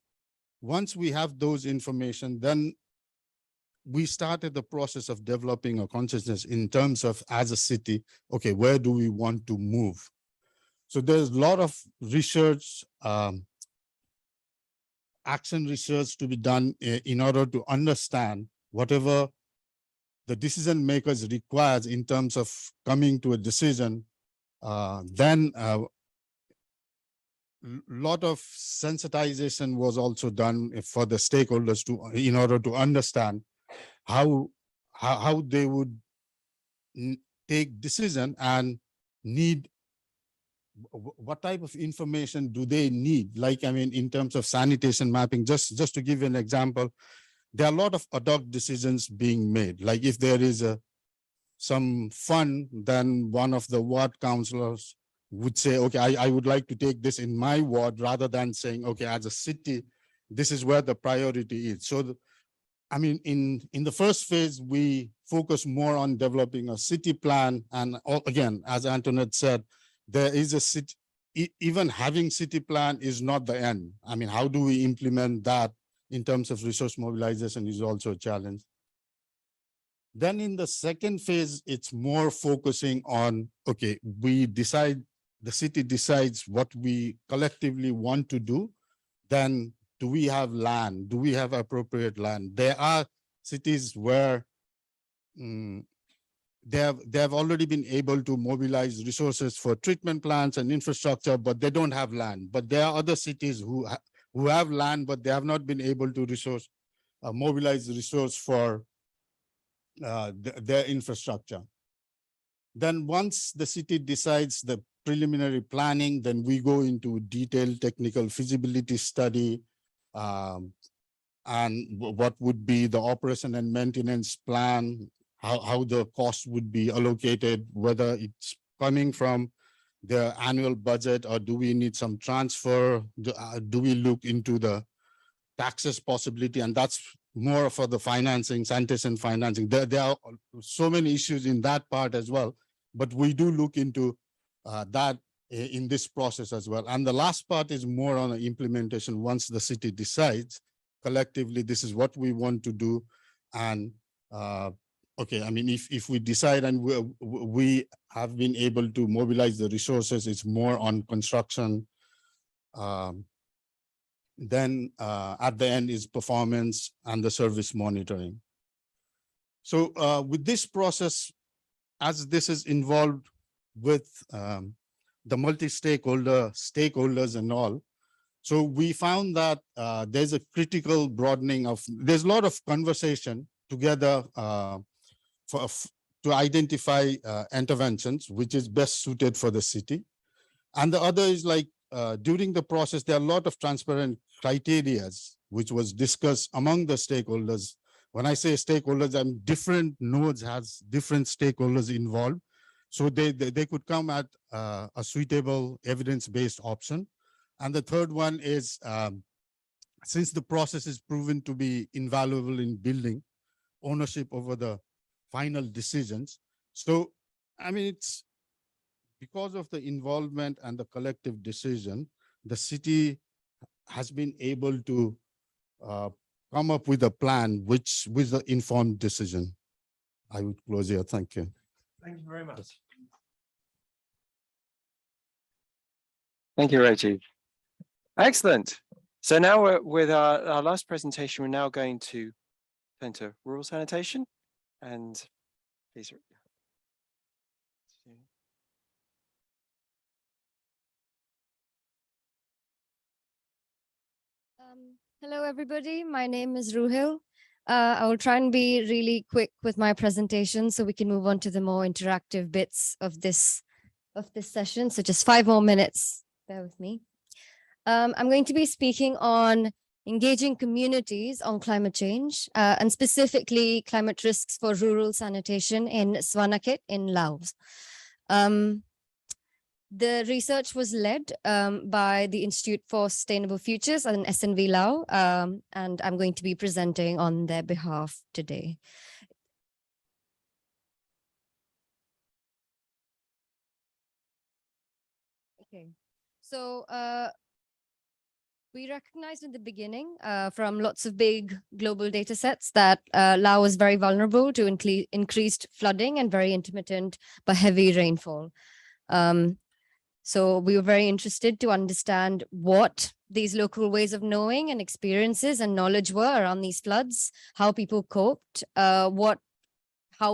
once we have those information, then we started the process of developing a consciousness in terms of, as a city, okay, where do we want to move? So there's a lot of research, action research to be done in order to understand whatever the decision makers requires in terms of coming to a decision. Then a lot of sensitization was also done for the stakeholders in order to understand how they would take decision and need what type of information do they need? Like, I mean, in terms of sanitation mapping, just to give you an example, there are a lot of ad hoc decisions being made. Like if there is some fund, then one of the ward councillors would say, okay, I would like to take this in my ward, rather than saying, okay, as a city, this is where the priority is. So, I mean, in the first phase, we focus more on developing a city plan. And again, as Antoinette said, there is a city, even having city plan is not the end. I mean, how do we implement that in terms of resource mobilization is also a challenge. Then in the second phase, it's more focusing on, okay, the city decides what we collectively want to do. Then do we have land? Do we have appropriate land? There are cities where they have already been able to mobilize resources for treatment plants and infrastructure, but they don't have land. But there are other cities who have land, but they have not been able to mobilize resource for their infrastructure. Then once the city decides the preliminary planning, then we go into detailed technical feasibility study, and what would be the operation and maintenance plan, how the cost would be allocated, whether it's coming from the annual budget or do we need some transfer, do we look into the taxes possibility, and that's more for the financing, sanitation financing. There are so many issues in that part as well, but we do look into that in this process as well. And the last part is more on the implementation. Once the city decides collectively, this is what we want to do. And okay, I mean, if we decide and we have been able to mobilize the resources, it's more on construction. Then at the end is performance and the service monitoring. So with this process, as this is involved with the stakeholders and all, so we found that there's a critical broadening of, there's a lot of conversation together to identify interventions which is best suited for the city. And the other is like, during the process, there are a lot of transparent criteria which was discussed among the stakeholders. When I say stakeholders, different nodes has different stakeholders involved. So they could come at a suitable evidence-based option. And the third one is, since the process is proven to be invaluable in building ownership over the final decisions. So, I mean, it's because of the involvement and the collective decision, the city has been able to come up with a plan which with the informed decision. I would close here. Thank you. Thank you very much. Thank you, Reggie. Excellent. So now with our last presentation, we're now going to turn to rural sanitation. And please. Hello, everybody. My name is Ruhil. I will try and be really quick with my presentation so we can move on to the more interactive bits of this session. So just 5 more minutes. Bear with me. I'm going to be speaking on engaging communities on climate change and specifically climate risks for rural sanitation in Svanakhet in Laos. The research was led by the Institute for Sustainable Futures and SNV Lao, and I'm going to be presenting on their behalf today. Okay, so We recognized in the beginning from lots of big global data sets that Laos was very vulnerable to increased flooding and very intermittent but heavy rainfall. So we were very interested to understand what these local ways of knowing and experiences and knowledge were around these floods, how people coped, how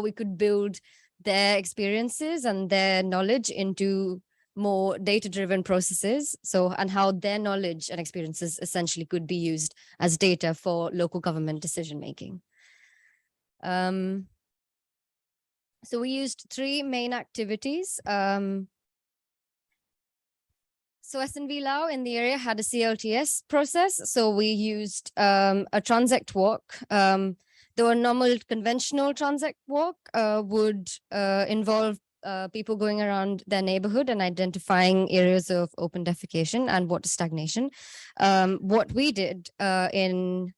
we could build their experiences and their knowledge into more data-driven processes. So, and how their knowledge and experiences essentially could be used as data for local government decision-making. So we used 3 main activities. So SNV Lao in the area had a CLTS process. So we used a transect walk. The normal conventional transect walk would involve people going around their neighborhood and identifying areas of open defecation and water stagnation. What we did in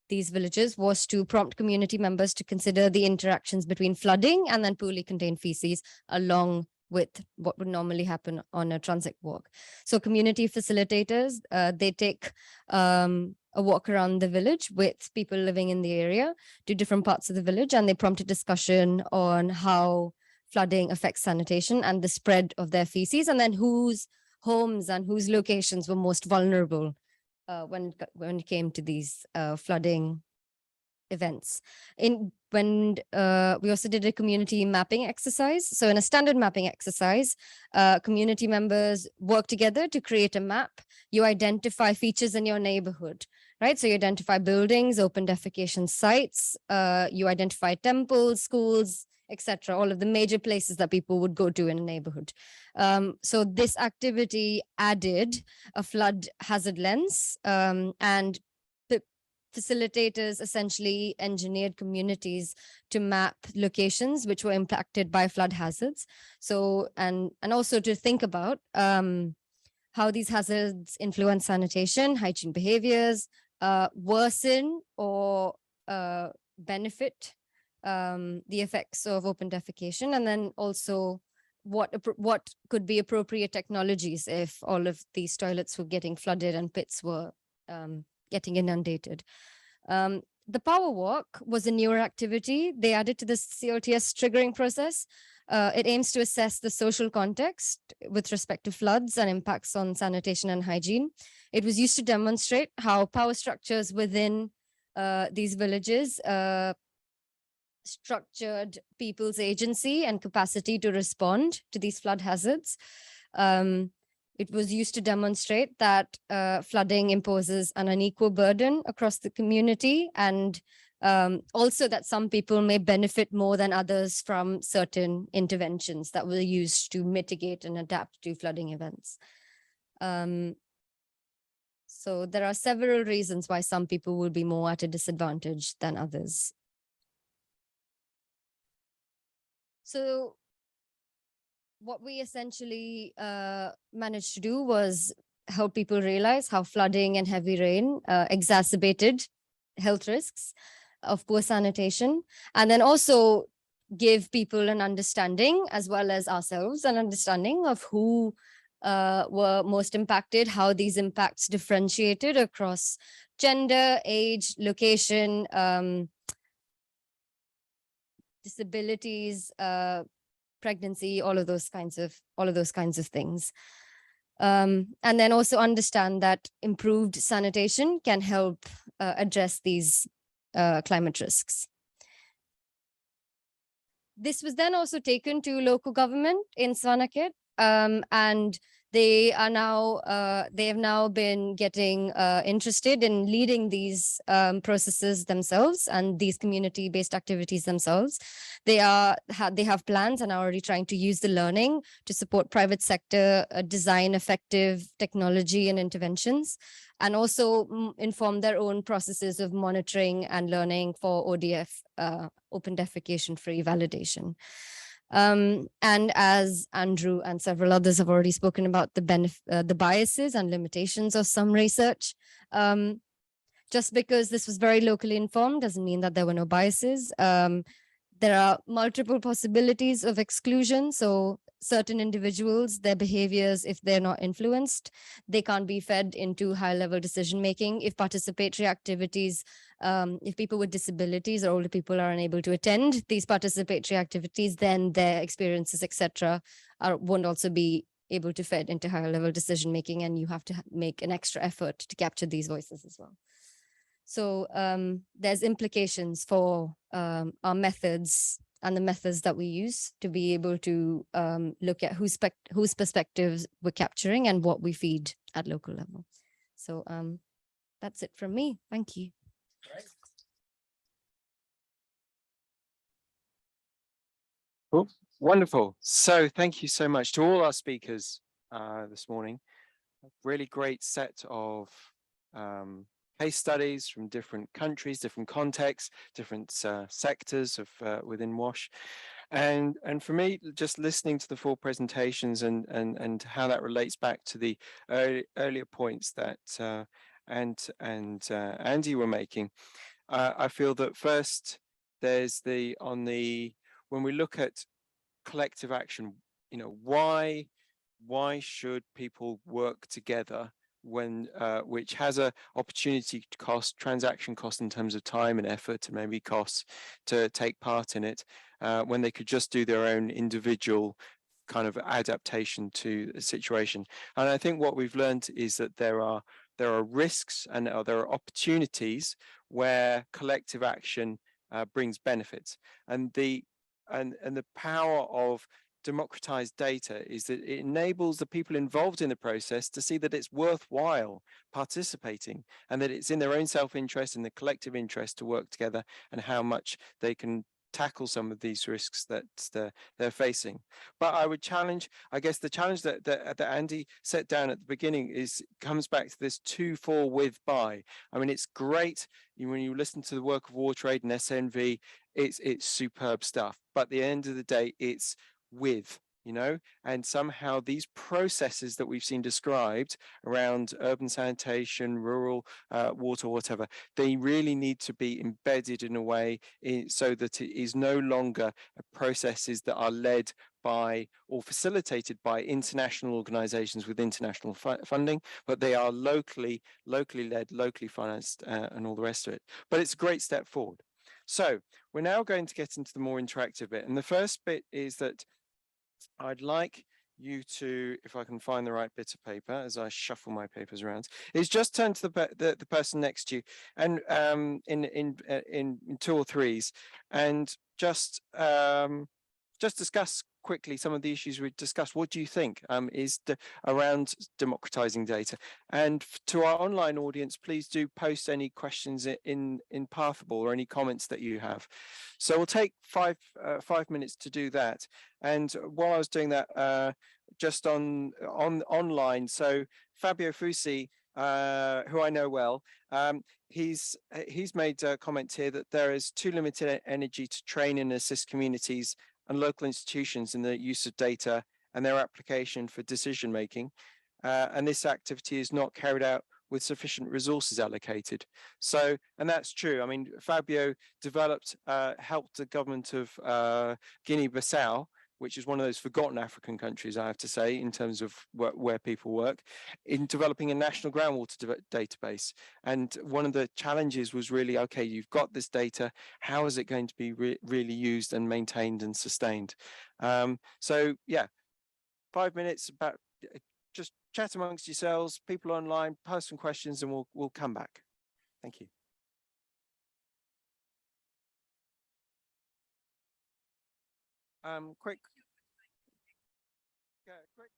these villages was to prompt community members to consider the interactions between flooding and then poorly contained feces along with what would normally happen on a transit walk. So community facilitators, they take a walk around the village with people living in the area to different parts of the village, and they prompt a discussion on how flooding affects sanitation and the spread of their feces, and then whose homes and whose locations were most vulnerable when it came to these flooding events. We also did a community mapping exercise. So in a standard mapping exercise, community members work together to create a map. You identify features in your neighborhood, right? So you identify buildings, open defecation sites, you identify temples, schools, etc., all of the major places that people would go to in a neighborhood. So this activity added a flood hazard lens, and the facilitators essentially engineered communities to map locations which were impacted by flood hazards. So, and also to think about how these hazards influence sanitation, hygiene behaviors, worsen or benefit the effects of open defecation, and then also what could be appropriate technologies if all of these toilets were getting flooded and pits were getting inundated. The power walk was a newer activity. They added to the CLTS triggering process. It aims to assess the social context with respect to floods and impacts on sanitation and hygiene. It was used to demonstrate how power structures within these villages structured people's agency and capacity to respond to these flood hazards. It was used to demonstrate that flooding imposes an unequal burden across the community, and also that some people may benefit more than others from certain interventions that were used to mitigate and adapt to flooding events. So there are several reasons why some people will be more at a disadvantage than others. So what we essentially managed to do was help people realize how flooding and heavy rain exacerbated health risks of poor sanitation, and then also give people an understanding, as well as ourselves, an understanding of who were most impacted, how these impacts differentiated across gender, age, location, disabilities, pregnancy, all of those kinds of things. And then also understand that improved sanitation can help address these climate risks. This was then also taken to local government in Svanakhet, and they have now been getting interested in leading these processes themselves and these community-based activities themselves. They have plans and are already trying to use the learning to support private sector design effective technology and interventions, and also inform their own processes of monitoring and learning for ODF, open defecation free validation. And as Andrew and several others have already spoken about the biases and limitations of some research, just because this was very locally informed doesn't mean that there were no biases. There are multiple possibilities of exclusion. So certain individuals, their behaviors, if they're not influenced, they can't be fed into high-level decision-making. If participatory activities, if people with disabilities or older people are unable to attend these participatory activities, then their experiences, etc., won't also be able to fed into higher level decision making, and you have to make an extra effort to capture these voices as well. So there's implications for our methods and the methods that we use to be able to look at whose perspectives we're capturing and what we feed at local level. So that's it from me. Thank you. Cool. Wonderful. So thank you so much to all our speakers this morning. A really great set of case studies from different countries, different contexts, different sectors of within WASH. And for me, just listening to the full presentations and how that relates back to the earlier points that Andy were making, I feel that first there's when we look at collective action, you know, why should people work together when which has a opportunity cost, transaction cost in terms of time and effort, and maybe costs to take part in it, when they could just do their own individual kind of adaptation to the situation. And I think what we've learned is that there are risks and there are opportunities where collective action brings benefits, and the power of democratized data is that it enables the people involved in the process to see that it's worthwhile participating, and that it's in their own self-interest and the collective interest to work together, and how much they can tackle some of these risks that they're facing. But I would challenge, I guess the challenge that Andy set down at the beginning comes back to this to, for, with, by. I mean, it's great when you listen to the work of WarTrade and SNV, it's superb stuff. But at the end of the day, it's with, you know, and somehow these processes that we've seen described around urban sanitation, rural water, whatever, they really need to be embedded in a way so that it is no longer processes that are led by or facilitated by international organizations with international funding, but they are locally led, locally financed, and all the rest of it. But it's a great step forward. So we're now going to get into the more interactive bit. And the first bit is that I'd like you to, if I can find the right bit of paper as I shuffle my papers around, is just turn to the person next to you, and in two or threes, and just discuss quickly some of the issues we discussed. What do you think around democratizing data? And to our online audience, please do post any questions in Pathable or any comments that you have. So we'll take 5 minutes to do that. And while I was doing that, just online, so Fabio Fusi, who I know well, he's made a comment here that there is too limited energy to train and assist communities and local institutions in the use of data and their application for decision making, and this activity is not carried out with sufficient resources allocated. So, and that's true. I mean, Fabio helped the government of Guinea-Bissau, which is one of those forgotten African countries, I have to say, in terms of where people work, in developing a national groundwater database. And one of the challenges was really, okay, you've got this data, how is it going to be really used and maintained and sustained? So yeah, 5 minutes, about just chat amongst yourselves, people online, post some questions, and we'll come back. Thank you. Quick. Yeah, quick.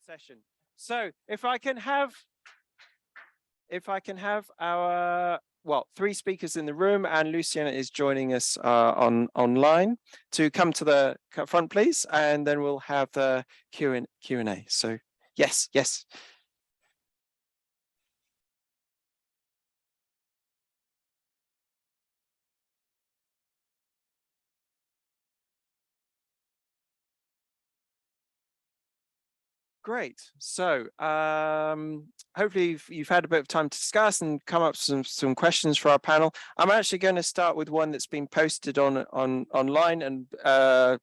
session. So if I can have our, well, 3 speakers in the room, and Luciana is joining us online, to come to the front, please, and then we'll have the Q&A. So yes. Great. So hopefully you've had a bit of time to discuss and come up with some questions for our panel. I'm actually going to start with one that's been posted online, and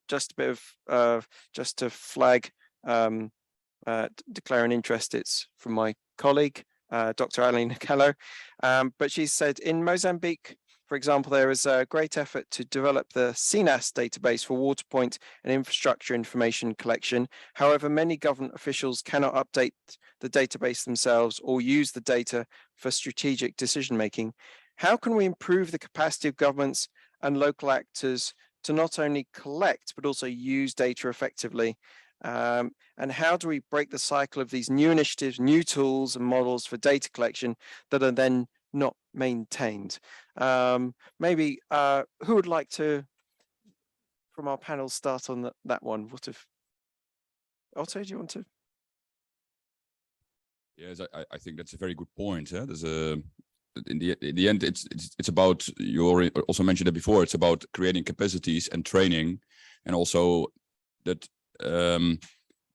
just a bit of just to flag, declare an interest. It's from my colleague, Dr. Alina Callo, but she said, in Mozambique, for example, there is a great effort to develop the CNAS database for water point and infrastructure information collection. However, many government officials cannot update the database themselves or use the data for strategic decision making. How can we improve the capacity of governments and local actors to not only collect, but also use data effectively? And how do we break the cycle of these new initiatives, new tools and models for data collection that are then not maintained? Maybe who would like to, from our panel, start on that one? What if Otto, do you want to? Yes, I think that's a very good point. There's in the end, it's about, you already also mentioned it before, it's about creating capacities and training, and also that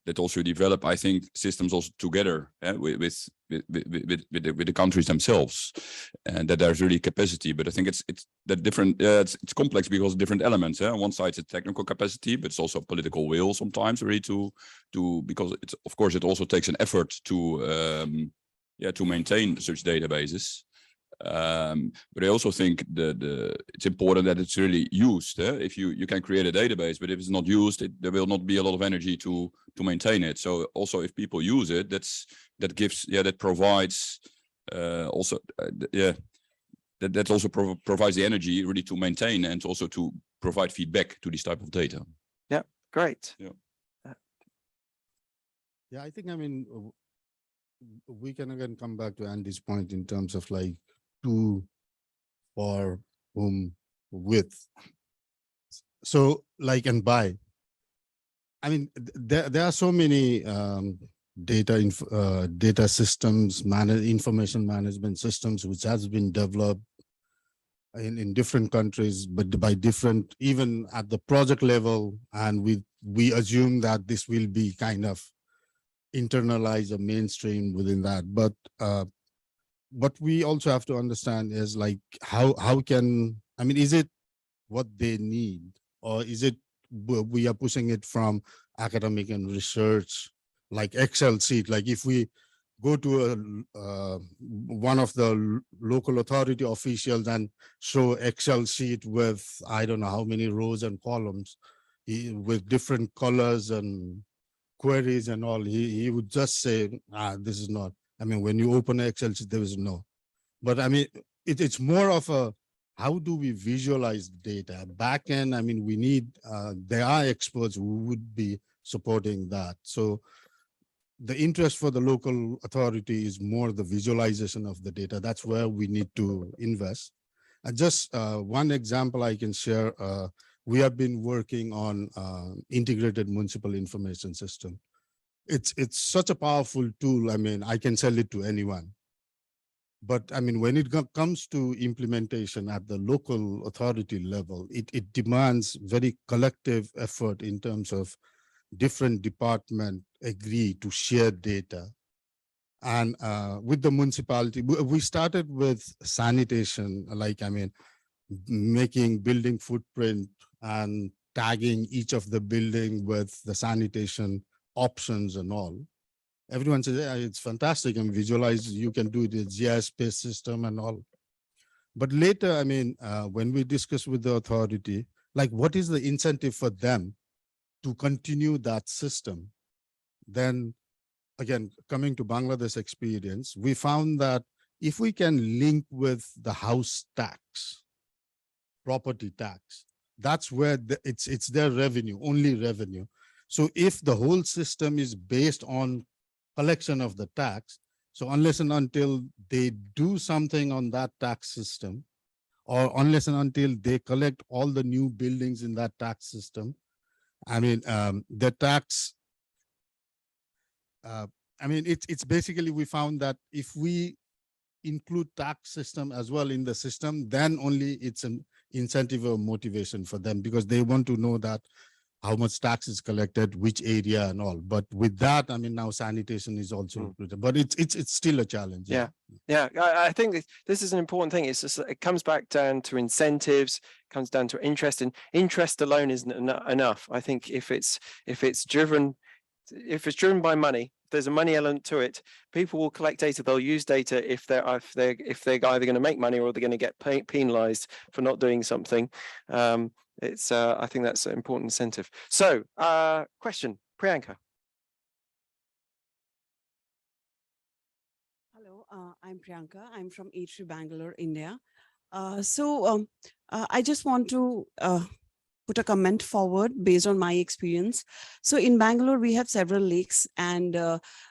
that also develop, I think, systems also together with the countries themselves, and that there's really capacity. But I think it's that different. It's complex because of different elements. On one side, it's technical capacity, but it's also political will sometimes, really, to because it's, of course, it also takes an effort to maintain such databases. But I also think it's important that it's really used. If you can create a database, but if it's not used, there will not be a lot of energy to maintain it. So also, if people use it, that provides also that also provides the energy really to maintain and also to provide feedback to this type of data. Yeah, great. Yeah, I think, I mean, we can again come back to Andy's point in terms of like to, for, whom, with. So like, and by. I mean, there are so many data systems, information management systems, which has been developed in different countries, but by different, even at the project level. And we assume that this will be kind of internalized or mainstream within that. But what we also have to understand is like, how can, I mean, is it what they need, or is it we are pushing it from academic and research, like Excel sheet? Like if we go to one of the local authority officials and show Excel sheet with, I don't know how many rows and columns, with different colors and queries and all, he would just say, this is not, I mean, when you open Excel sheet, there is no. But I mean, it's more of a, how do we visualize data? Back end, I mean, we need, there are experts who would be supporting that. So the interest for the local authority is more the visualization of the data. That's where we need to invest. And just one example I can share, we have been working on integrated municipal information system. It's such a powerful tool. I mean, I can sell it to anyone. But I mean, when it comes to implementation at the local authority level, it demands very collective effort in terms of different departments agree to share data. And with the municipality, we started with sanitation, like, I mean, making building footprint and tagging each of the building with the sanitation options and all. Everyone says, yeah, it's fantastic, and visualize, you can do the GIS-based system and all. But later, I mean, when we discuss with the authority, like what is the incentive for them to continue that system? Then again, coming to Bangladesh experience, we found that if we can link with the house tax, property tax, that's where it's their revenue, only revenue. So if the whole system is based on collection of the tax. So unless and until they do something on that tax system, or unless and until they collect all the new buildings in that tax system, I mean, the tax, I mean, it's basically, we found that if we include tax system as well in the system, then only it's an incentive or motivation for them, because they want to know that how much tax is collected, which area and all. But with that, I mean, now sanitation is also included, but it's still a challenge. Yeah. I think this is an important thing. It's just, it comes back down to incentives, comes down to interest, and interest alone isn't enough. I think if it's driven by money, there's a money element to it. People will collect data. They'll use data if they're either going to make money or they're going to get penalized for not doing something. I think that's an important incentive. So, question, Priyanka. Hello, I'm Priyanka. I'm from E3 Bangalore, India. I just want to put a comment forward based on my experience. So in Bangalore, we have several lakes, and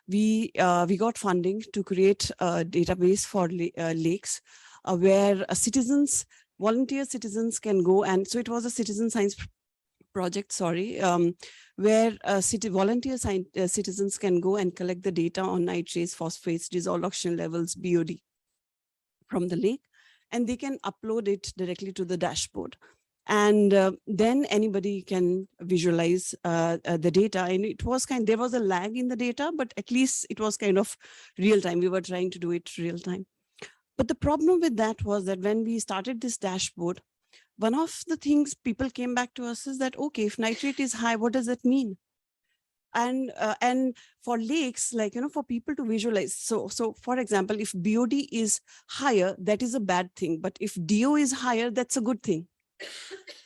we got funding to create a database for lakes where volunteer citizens can go. And so it was a citizen science project, sorry, where volunteer citizens can go and collect the data on nitrates, phosphates, dissolved oxygen levels, BOD from the lake, and they can upload it directly to the dashboard. And then anybody can visualize the data. And it was there was a lag in the data, but at least it was kind of real time. We were trying to do it real time. But the problem with that was that when we started this dashboard, one of the things people came back to us is that, okay, if nitrate is high, what does that mean? And for lakes, like, for people to visualize. So for example, if BOD is higher, that is a bad thing. But if DO is higher, that's a good thing.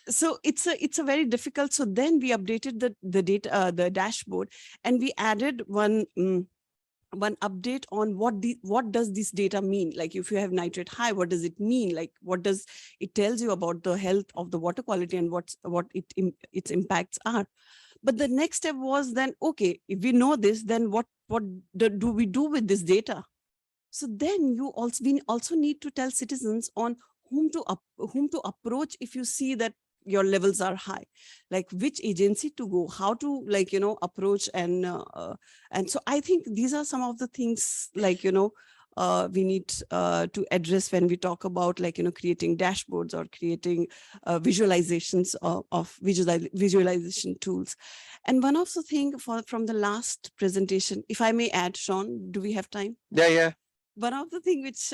So it's a very difficult. So then we updated the data, the dashboard, and we added one update on what does this data mean? Like, if you have nitrate high, what does it mean? Like, what does it tells you about the health of the water quality and what its impacts are? But the next step was then, okay, if we know this, then what do we do with this data? So then we also need to tell citizens on whom to approach if you see that your levels are high, like which agency to go, how to approach, and so I think these are some of the things we need to address when we talk about creating dashboards or creating visualizations of visualization tools. And one of the things from the last presentation, if I may add, Sean, do we have time? Yeah. One of the things which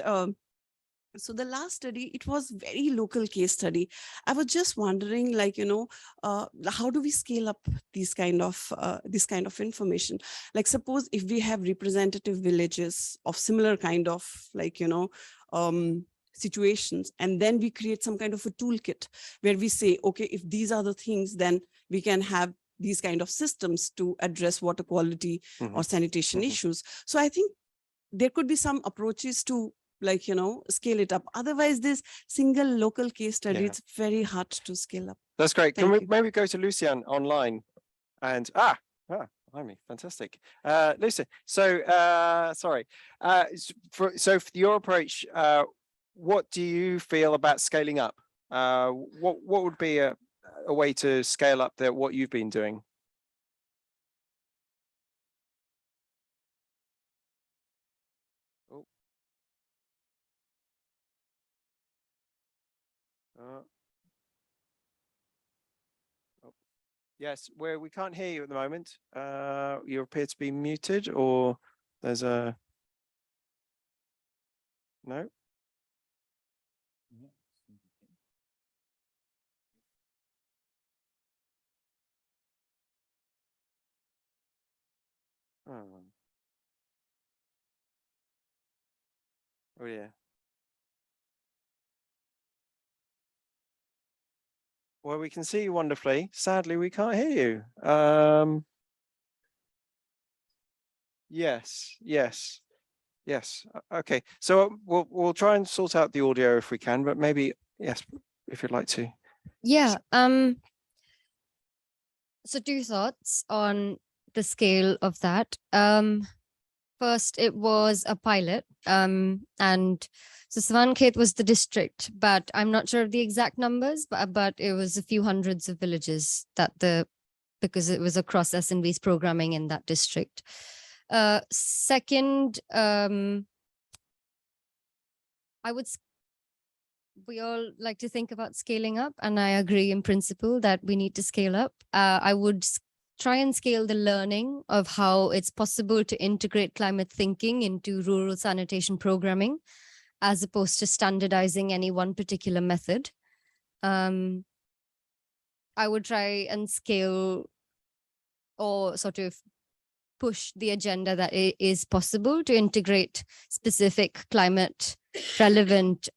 so the last study, it was very local case study. I was just wondering, how do we scale up this kind of information? Like, suppose if we have representative villages of similar kind of situations, and then we create some kind of a toolkit where we say, okay, if these are the things, then we can have these kind of systems to address water quality or sanitation issues. So I think there could be some approaches to scale it up. Otherwise, this single local case study, it's very hard to scale up. That's great. Thank Can we you. maybe go to Lucian online? And behind me, fantastic. Lucian, so sorry. So for your approach, what do you feel about scaling up? What would be a way to scale up what you've been doing? Yes, we can't hear you at the moment. You appear to be muted, or there's a no. Oh yeah. Well, we can see you wonderfully. Sadly, we can't hear you. Yes. Okay. So we'll try and sort out the audio if we can, but maybe yes, if you'd like to. Yeah. So 2 thoughts on the scale of that. First, it was a pilot, and so Savankhet was the district, but I'm not sure of the exact numbers, but it was a few hundreds of villages because it was across SNV's programming in that district. Second, we all like to think about scaling up, and I agree in principle that we need to scale up. I would try and scale the learning of how it's possible to integrate climate thinking into rural sanitation programming, as opposed to standardizing any one particular method. I would try and scale or sort of push the agenda that it is possible to integrate specific climate relevant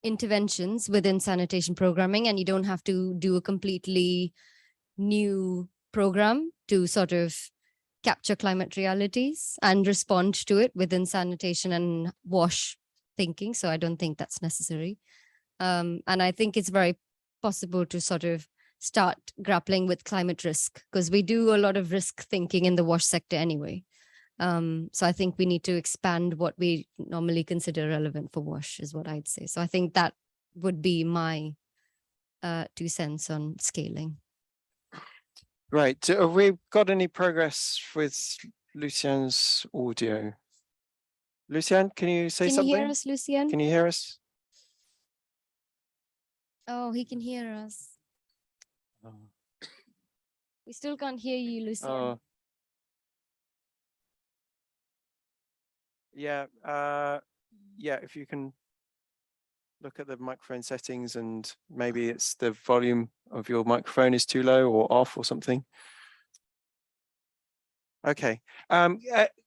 interventions within sanitation programming, and you don't have to do a completely new program to sort of capture climate realities and respond to it within sanitation and WASH thinking. So I don't think that's necessary. And I think it's very possible to sort of start grappling with climate risk, because we do a lot of risk thinking in the WASH sector anyway. So I think we need to expand what we normally consider relevant for WASH is what I'd say. So I think that would be my 2 cents on scaling. Right. Have we got any progress with Lucien's audio? Lucien, can you say something? Can you hear us, Lucien? Can you hear us? Oh, he can hear us. We still can't hear you, Lucien. Yeah. Yeah, if you can look at the microphone settings, and maybe it's the volume of your microphone is too low or off or something. Okay.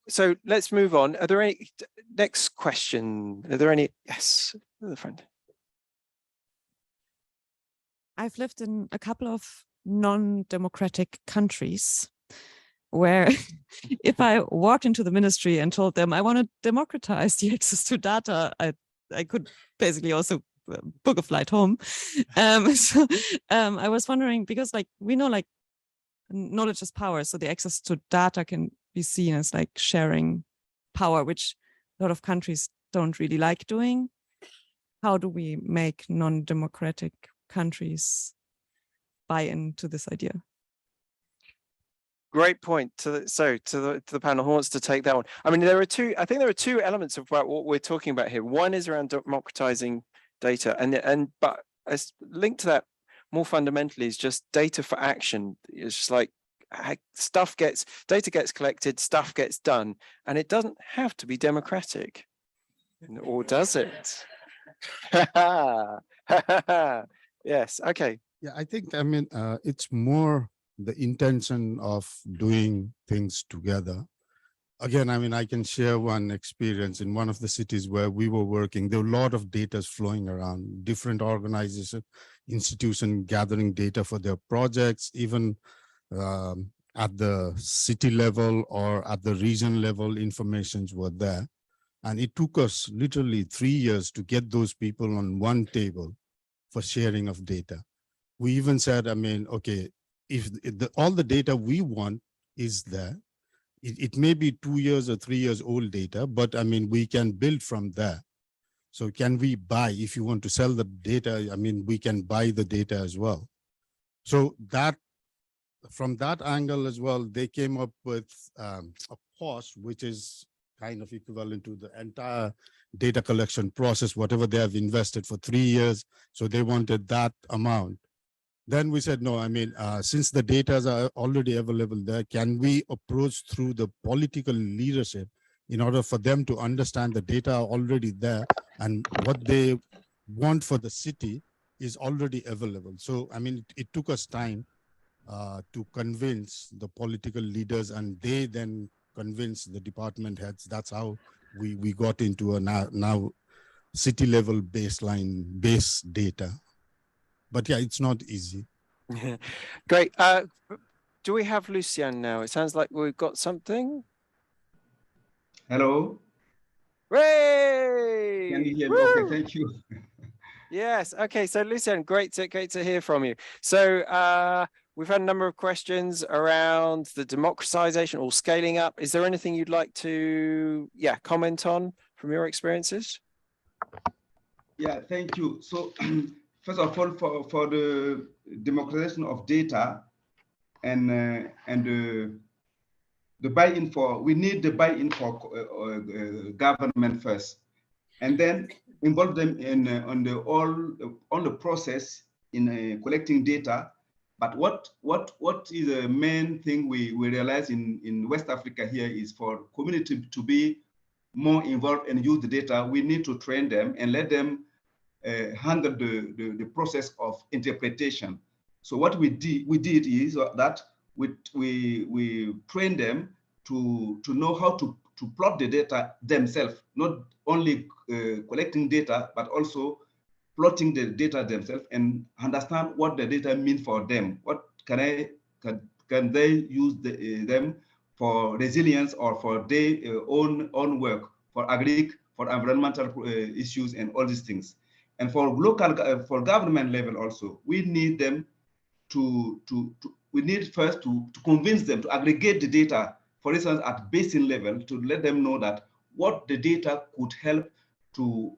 So let's move on. Are there any next question? Are there any? Yes, at the front. I've lived in a couple of non-democratic countries where if I walked into the ministry and told them I want to democratize the access to data, I could basically also book a flight home. So I was wondering, because like we know like knowledge is power, so the access to data can be seen as like sharing power, which a lot of countries don't really like doing. How do we make non-democratic countries buy into this idea? Great point. To the panel who wants to take that one. I mean, I think there are two elements of what we're talking about here. One is around democratizing data, but as linked to that more fundamentally is just data for action. It's just like data gets collected, stuff gets done, and it doesn't have to be democratic, or does it? Yes. Okay. Yeah, I think, I mean, it's more the intention of doing things together. Again, I mean, I can share one experience in one of the cities where we were working. There were a lot of data flowing around, different organizations, institutions gathering data for their projects, even at the city level or at the region level, informations were there. And it took us literally 3 years to get those people on one table for sharing of data. We even said, I mean, okay, if all the data we want is there, it may be 2 years or 3 years old data, but I mean, we can build from there. So can we buy, if you want to sell the data, I mean, we can buy the data as well. So that, from that angle as well, they came up with a cost, which is kind of equivalent to the entire data collection process, whatever they have invested for 3 years. So they wanted that amount. Then we said, no, I mean, since the data are already available there, can we approach through the political leadership in order for them to understand the data are already there and what they want for the city is already available. So, I mean, it took us time to convince the political leaders, and they then convinced the department heads. That's how we got into a now city level baseline base data. But yeah, it's not easy. Great. Do we have Lucien now? It sounds like we've got something. Hello. Ray! Can you hear me? Okay, thank you. Yes. Okay. So Lucien, great to hear from you. So we've had a number of questions around the democratization or scaling up. Is there anything you'd like to, comment on from your experiences? Yeah, thank you. So first of all, for the democratization of data and the buy-in we need the buy-in for government first, and then involve them in on the process in collecting data. But what is the main thing we realize in West Africa here is for community to be more involved and use the data. We need to train them and let them handle the process of interpretation. So what we did is that we trained them to know how to plot the data themselves, not only collecting data, but also plotting the data themselves and understand what the data mean for them. What can they use them for resilience or for their own work, for for environmental issues and all these things. And for local, for government level also, we need them we need first to convince them to aggregate the data, for instance, at basin level, to let them know that what the data could help to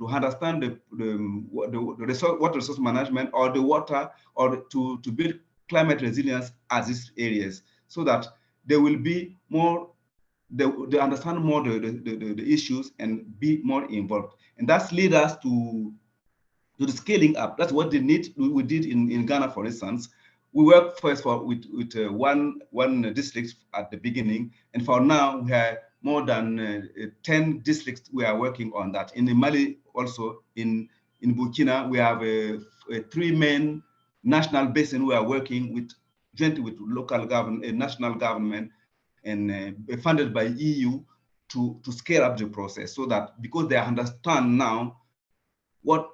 understand the resource management or the water, or to build climate resilience as these areas, so that there will be more, they understand more the issues and be more involved. And that's lead us to the scaling up. That's what they need. We did in Ghana, for instance. We worked first with one district at the beginning, and for now we have more than 10 districts we are working on that. In Mali also, in Burkina, we have 3 main national basin we are working with, jointly with local government, national government, and funded by EU to scale up the process, so that because they understand now what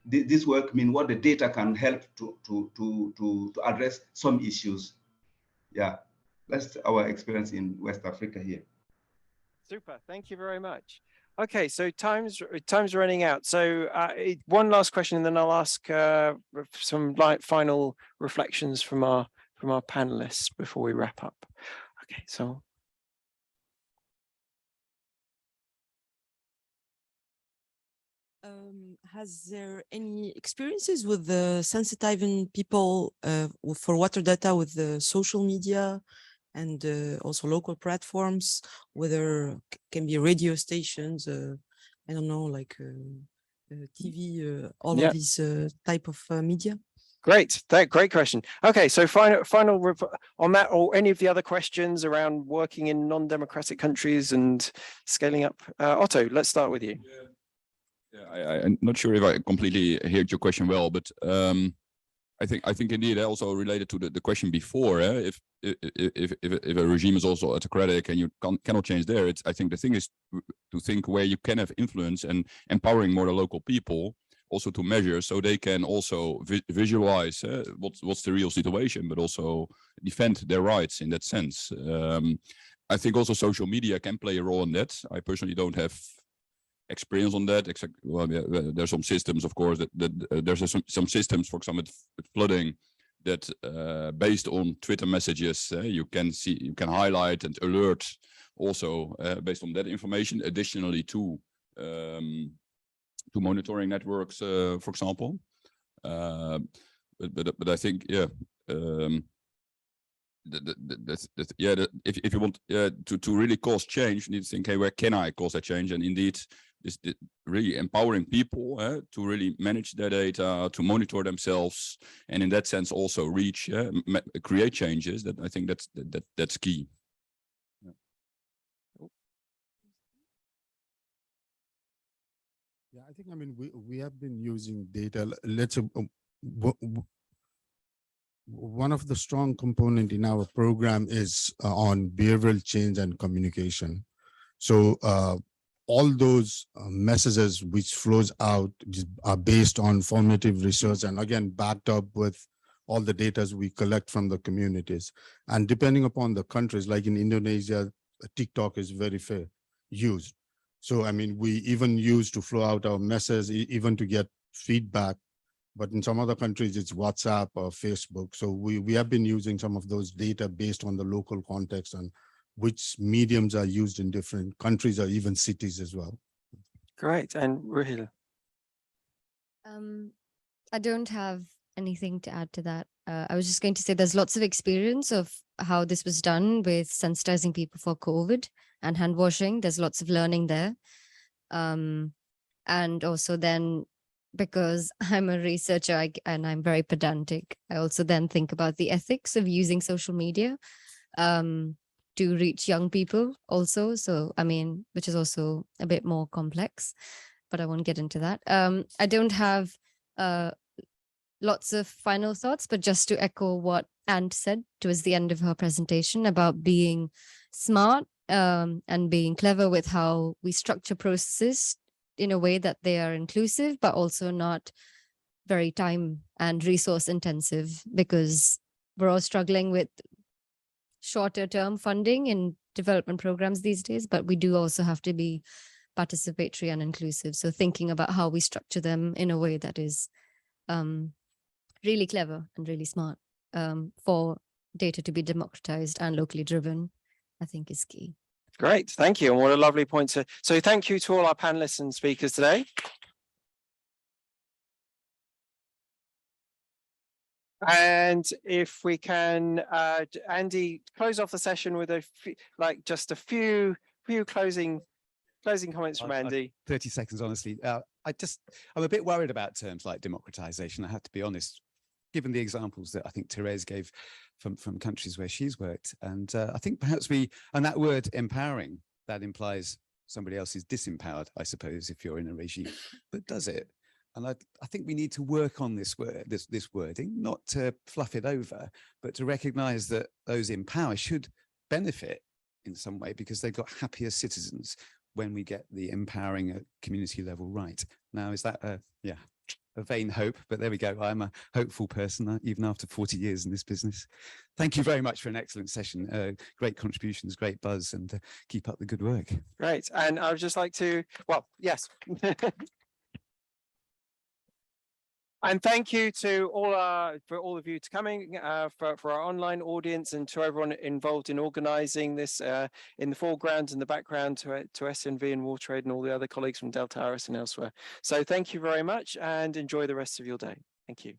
this work means, what the data can help to address some issues. Yeah, that's our experience in West Africa here. Super, thank you very much. Okay, so time's running out. So one last question, and then I'll ask some final reflections from our panelists before we wrap up. Okay, so. Has there any experiences with the sensitizing people for water data with the social media and also local platforms, whether can be radio stations, I don't know, like TV, all of these type of media? Great, great question. Okay, so final on that, or any of the other questions around working in non-democratic countries and scaling up. Otto, let's start with you. Yeah, I'm not sure if I completely heard your question well, but I think indeed also related to the question before, if a regime is also autocratic and you cannot change there, I think the thing is to think where you can have influence and empowering more the local people also to measure, so they can also visualize what's the real situation, but also defend their rights in that sense. I think also social media can play a role in that. I personally don't have experience on that. Well, yeah, there's some systems, of course, that there's some systems, for example, with flooding, that based on Twitter messages, you can highlight and alert also based on that information, additionally to monitoring networks, for example. But I think, yeah. If you want to really cause change, you need to think, hey, where can I cause that change? And indeed, this really empowering people to really manage their data, to monitor themselves, and in that sense also reach, create changes. That I think that's key. Yeah, I think, I mean, we have been using data. One of the strong component in our program is on behavioral change and communication. So all those messages which flows out are based on formative research, and again, backed up with all the data we collect from the communities. And depending upon the countries, like in Indonesia, TikTok is very used. So, I mean, we even use to flow out our message, even to get feedback but in some other countries it's WhatsApp or Facebook. So we have been using some of those data based on the local context and which mediums are used in different countries or even cities as well. Great. And Ruhil? I don't have anything to add to that. I was just going to say there's lots of experience of how this was done with sensitizing people for COVID and hand washing. There's lots of learning there. And also then, because I'm a researcher and I'm very pedantic, I also then think about the ethics of using social media to reach young people also. So, I mean, which is also a bit more complex, but I won't get into that. I don't have lots of final thoughts, but just to echo what Ant said towards the end of her presentation about being smart and being clever with how we structure processes in a way that they are inclusive, but also not very time and resource intensive, because we're all struggling with shorter term funding in development programs these days, but we do also have to be participatory and inclusive. So thinking about how we structure them in a way that is really clever and really smart for data to be democratized and locally driven, I think is key. Great, thank you. And what a lovely point to, so thank you to all our panelists and speakers today. And if we can, Andy, close off the session with just a few closing comments from Andy. 30 seconds, honestly. I'm a bit worried about terms like democratization, I have to be honest, given the examples that I think Therese gave from countries where she's worked. And I think perhaps and that word empowering, that implies somebody else is disempowered, I suppose, if you're in a regime, but does it? And I think we need to work on this wording, not to fluff it over, but to recognize that those in power should benefit in some way because they've got happier citizens when we get the empowering at community level right. Now, is that a vain hope? But there we go. I'm a hopeful person, even after 40 years in this business. Thank you very much for an excellent session. Great contributions, great buzz, and keep up the good work. Great. And I would just like to, well, yes. And thank you to for all of you to coming, for our online audience, and to everyone involved in organising this in the foreground and the background, to SNV and WarTrade and all the other colleagues from Delta Aris and elsewhere. So thank you very much and enjoy the rest of your day. Thank you.